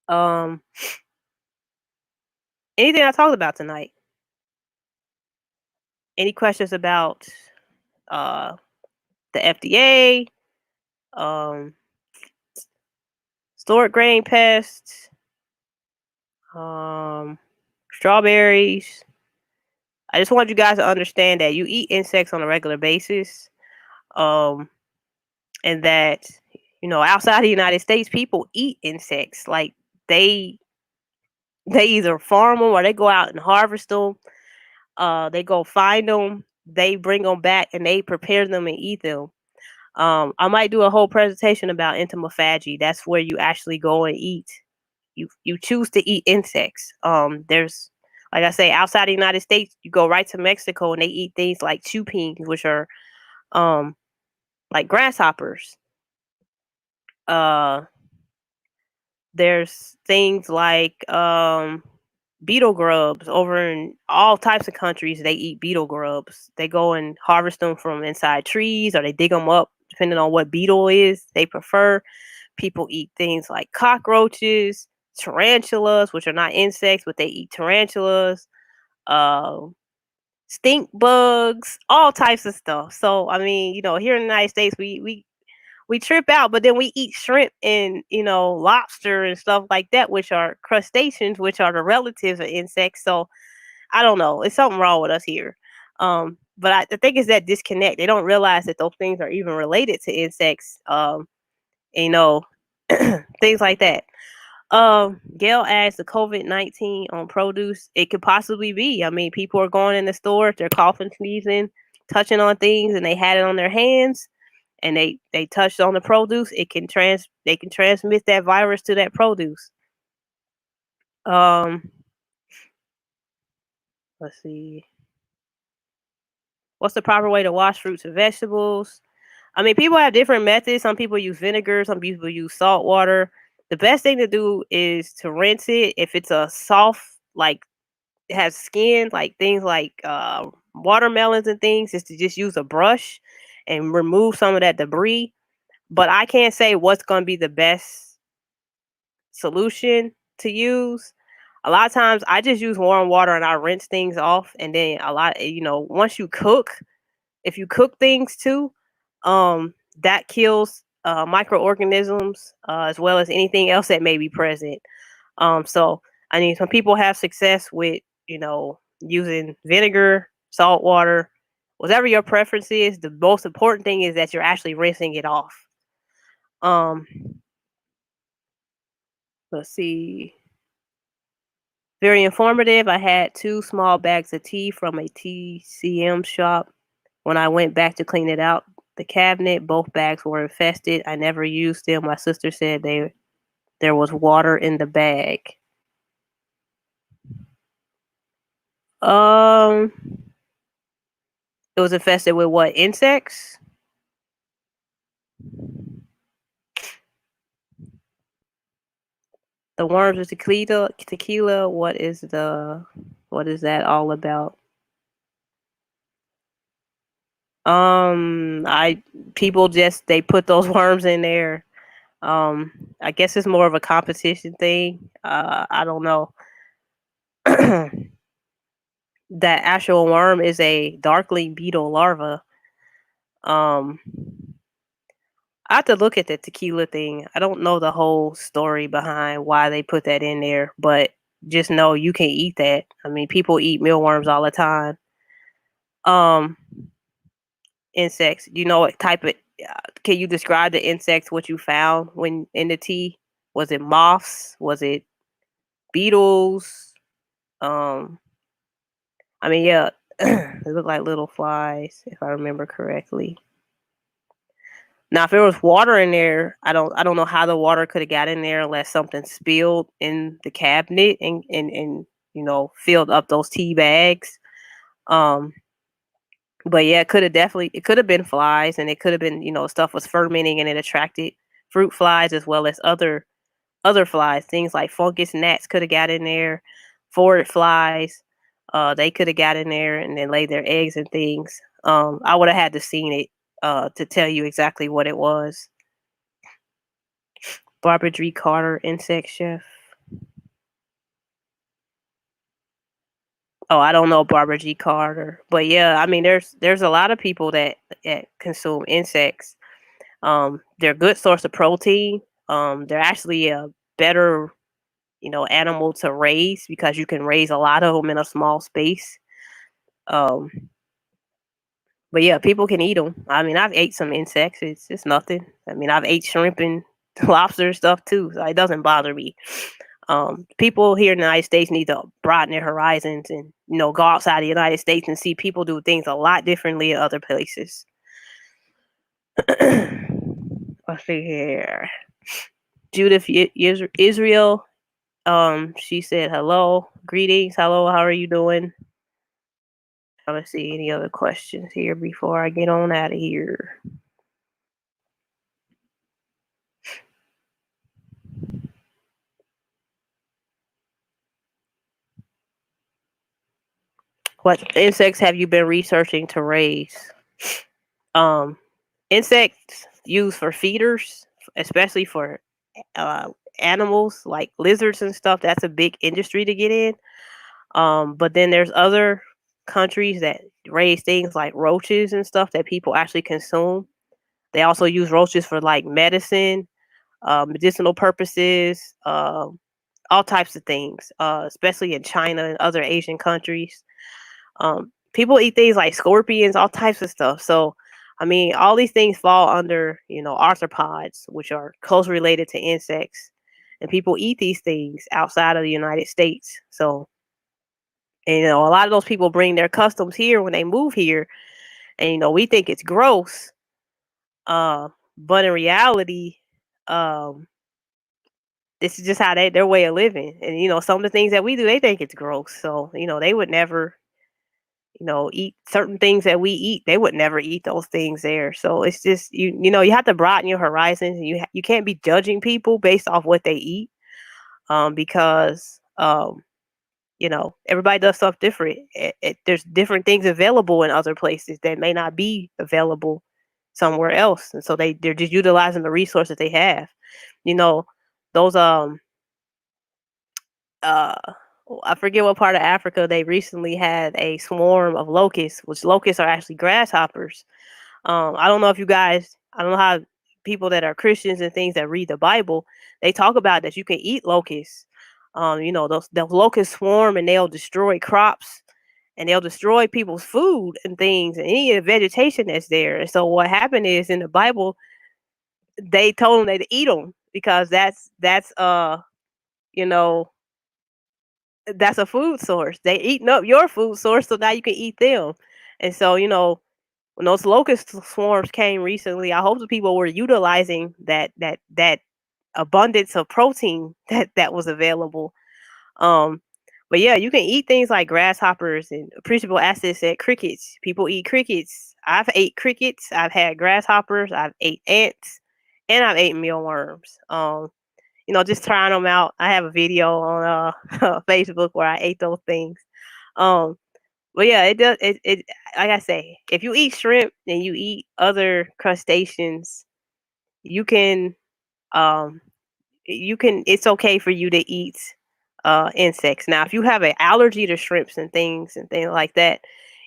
um, anything I talked about tonight? Any questions about uh, the FDA, um, stored grain pests, um, strawberries? I just want you guys to understand that you eat insects on a regular basis, um, and that outside the United States, people eat insects. Like they they either farm them or they go out and harvest them. They go find them, they bring them back, and they prepare them and eat them. I might do a whole presentation about entomophagy. That's where you actually go and eat. You choose to eat insects. There's like I say, outside the United States, you go right to Mexico and they eat things like chupines, which are um like grasshoppers. Uh, there's things like beetle grubs over in all types of countries. They eat beetle grubs. They go and harvest them from inside trees or they dig them up depending on what beetle is they prefer. People eat things like cockroaches, tarantulas, which are not insects, but they eat tarantulas, uh, stink bugs, all types of stuff. So I mean, here in the United States, we trip out, but then we eat shrimp and lobster and stuff like that, which are crustaceans, which are the relatives of insects. So I don't know, it's something wrong with us here. But the thing is that disconnect. They don't realize that those things are even related to insects. You know, things like that. Gail adds the COVID-19 on produce. It could possibly be. I mean, people are going in the store, they're coughing, sneezing, touching on things, and they had it on their hands and they touched on the produce, they can transmit that virus to that produce. Um, let's see. What's the proper way to wash fruits and vegetables? I mean, people have different methods. Some people use vinegar, some people use salt water. The best thing to do is to rinse it. If it's a soft, like it has skin, like things like watermelons and things, is to just use a brush and remove some of that debris. But I can't say what's going to be the best solution to use. A lot of times I just use warm water and I rinse things off, and then once you cook, if you cook things too, that kills microorganisms as well as anything else that may be present. So I mean, some people have success with using vinegar, salt water, whatever your preference is. The most important thing is that you're actually rinsing it off. Um, let's see. Very informative. I had 2 small bags of tea from a TCM shop. When I went back to clean it out, the cabinet, both bags were infested. I never used them. My sister said there was water in the bag. Um, it was infested with what? Insects? The worms of tequila. What is that all about? I People just they put those worms in there. I guess it's more of a competition thing. I don't know. That actual worm is a darkling beetle larva. Um, I have to look at the tequila thing. I don't know the whole story behind why they put that in there, but just know you can eat that. I mean, people eat mealworms all the time. Um, Insects. Do you know what type of? Can you describe the insects? What you found when in the tea? Was it moths? Was it beetles? Um, I mean, yeah, they look like little flies, if I remember correctly. Now, if there was water in there, I don't know how the water could have got in there unless something spilled in the cabinet and filled up those tea bags. Um, but yeah, it could have been flies, and it could have been stuff was fermenting and it attracted fruit flies as well as other flies. Things like fungus gnats could have got in there, forward flies. They could have got in there and then laid their eggs and things. I would have had to seen it to tell you exactly what it was. Barbara G. Carter, insect chef. Oh, I don't know Barbara G. Carter, but yeah, I mean, there's a lot of people that consume insects. They're a good source of protein. They're actually a better animal to raise because you can raise a lot of them in a small space. Um, but yeah, people can eat them. I mean, I've ate some insects. It's nothing. I mean, I've ate shrimp and lobster stuff too, so it doesn't bother me. People here in the United States need to broaden their horizons and go outside the United States and see people do things a lot differently in other places. Let's see here. Judith Israel. She said hello, greetings, hello. How are you doing? Let's see any other questions here before I get on out of here. What insects have you been researching to raise? Um, Insects used for feeders, especially for uh, animals like lizards and stuff. That's a big industry to get in. But then there's other countries that raise things like roaches and stuff that people actually consume. They also use roaches for like medicine, medicinal purposes, all types of things, especially in China and other Asian countries. People eat things like scorpions, all types of stuff. So, I mean, all these things fall under, arthropods, which are close related to insects. And people eat these things outside of the United States. So, and, a lot of those people bring their customs here when they move here. And, we think it's gross. Uh, but in reality, um, this is just how their way of living. And, some of the things that we do, they think it's gross. So, they would never eat certain things that we eat. They would never eat those things there. So it's just you have to broaden your horizons. And you can't be judging people based off what they eat, because everybody does stuff different. There's different things available in other places that may not be available somewhere else, and so they're just utilizing the resource that they have. You know, those uh I forget what part of Africa they recently had a swarm of locusts, which locusts are actually grasshoppers. I don't know if you guys, I don't know how people that are Christians and things that read the Bible, they talk about that you can eat locusts. Those locusts swarm and they'll destroy crops and they'll destroy people's food and things and any of the vegetation that's there. And so what happened is in the Bible, they told them they to eat them because you know that's a food source. They eating up your food source, so now you can eat them. And so, when those locust swarms came recently, I hope the people were utilizing that abundance of protein that was available. Um, but yeah, you can eat things like grasshoppers and appreciable acids at crickets. People eat crickets. I've ate crickets. I've had grasshoppers. I've ate ants, and I've ate mealworms. just trying them out. I have a video on Facebook where I ate those things. Um, but yeah, it does. It like I say, if you eat shrimp and you eat other crustaceans, you can um it's okay for you to eat insects. Now, if you have an allergy to shrimps and things like that,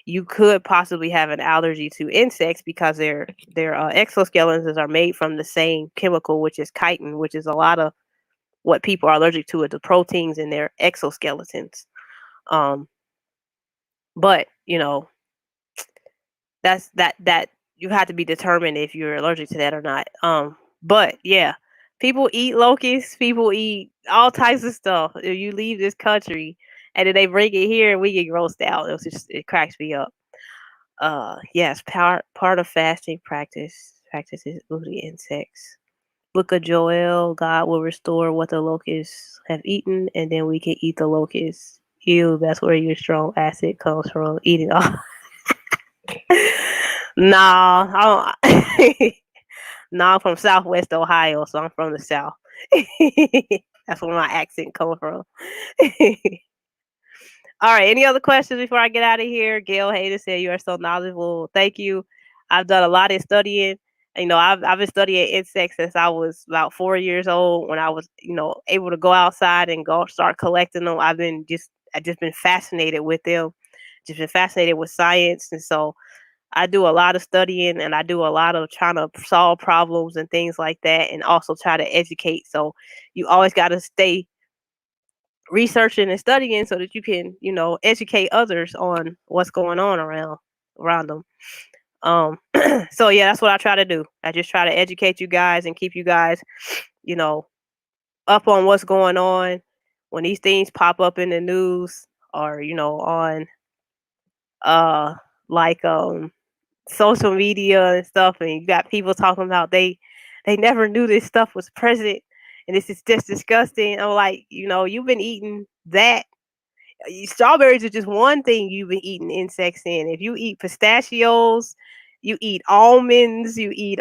you could possibly have an allergy to insects because their exoskeletons are made from the same chemical, which is chitin, which is a lot of what people are allergic to is the proteins in their exoskeletons. Um, but that you have to be determined if you're allergic to that or not. But yeah, people eat locusts, people eat all types of stuff. If you leave this country and then they bring it here, we get grossed out. It cracks me up. Yes, part of fasting practices eating insects. Book of Joel, God will restore what the locusts have eaten, and then we can eat the locusts. Ew, that's where your strong acid comes from. Eating all. Nah, I don't. Nah, I'm from Southwest Ohio, so I'm from the South. That's where my accent comes from. All right. Any other questions before I get out of here? Gail Hayden said you are so knowledgeable. Thank you. I've done a lot of studying. I've been studying insects since I was about 4 years old. When I was able to go outside and go start collecting them, I just been fascinated with them. Just been fascinated with science, and so I do a lot of studying and I do a lot of trying to solve problems and things like that, and also try to educate. So you always got to stay researching and studying so that you can, educate others on what's going on around them. So yeah, that's what I try to do. I just try to educate you guys and keep you guys, you know, up on what's going on when these things pop up in the news or, on uh like social media and stuff, and you got people talking about they never knew this stuff was present and this is just disgusting. I'm like, you've been eating that. Strawberries are just one thing you've been eating insects in. If you eat pistachios, you eat almonds, you eat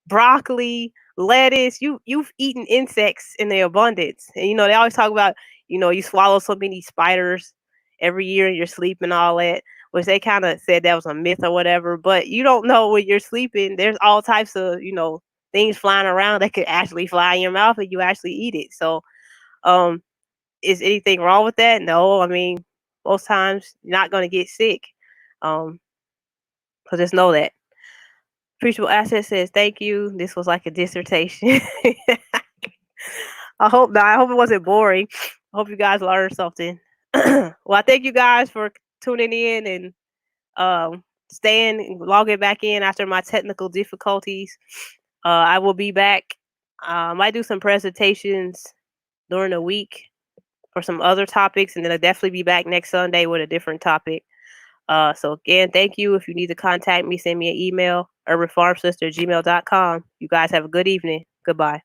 broccoli, lettuce, you've eaten insects in their abundance. And they always talk about, you swallow so many spiders every year in your sleep and all that, which they kind of said that was a myth or whatever, but you don't know when you're sleeping, there's all types of, things flying around that could actually fly in your mouth and you actually eat it. So um is anything wrong with that? No, I mean, most times you're not going to get sick. Um, so just know that. Appreciable Asset says, thank you. This was like a dissertation. I hope not. I hope it wasn't boring. I hope you guys learned something. Well, I thank you guys for tuning in and logging back in after my technical difficulties. I will be back. I might do some presentations during the week for some other topics, and then I'll definitely be back next Sunday with a different topic. So again, thank you. If you need to contact me, send me an email, urbanfarmsister@gmail.com. You guys have a good evening. Goodbye.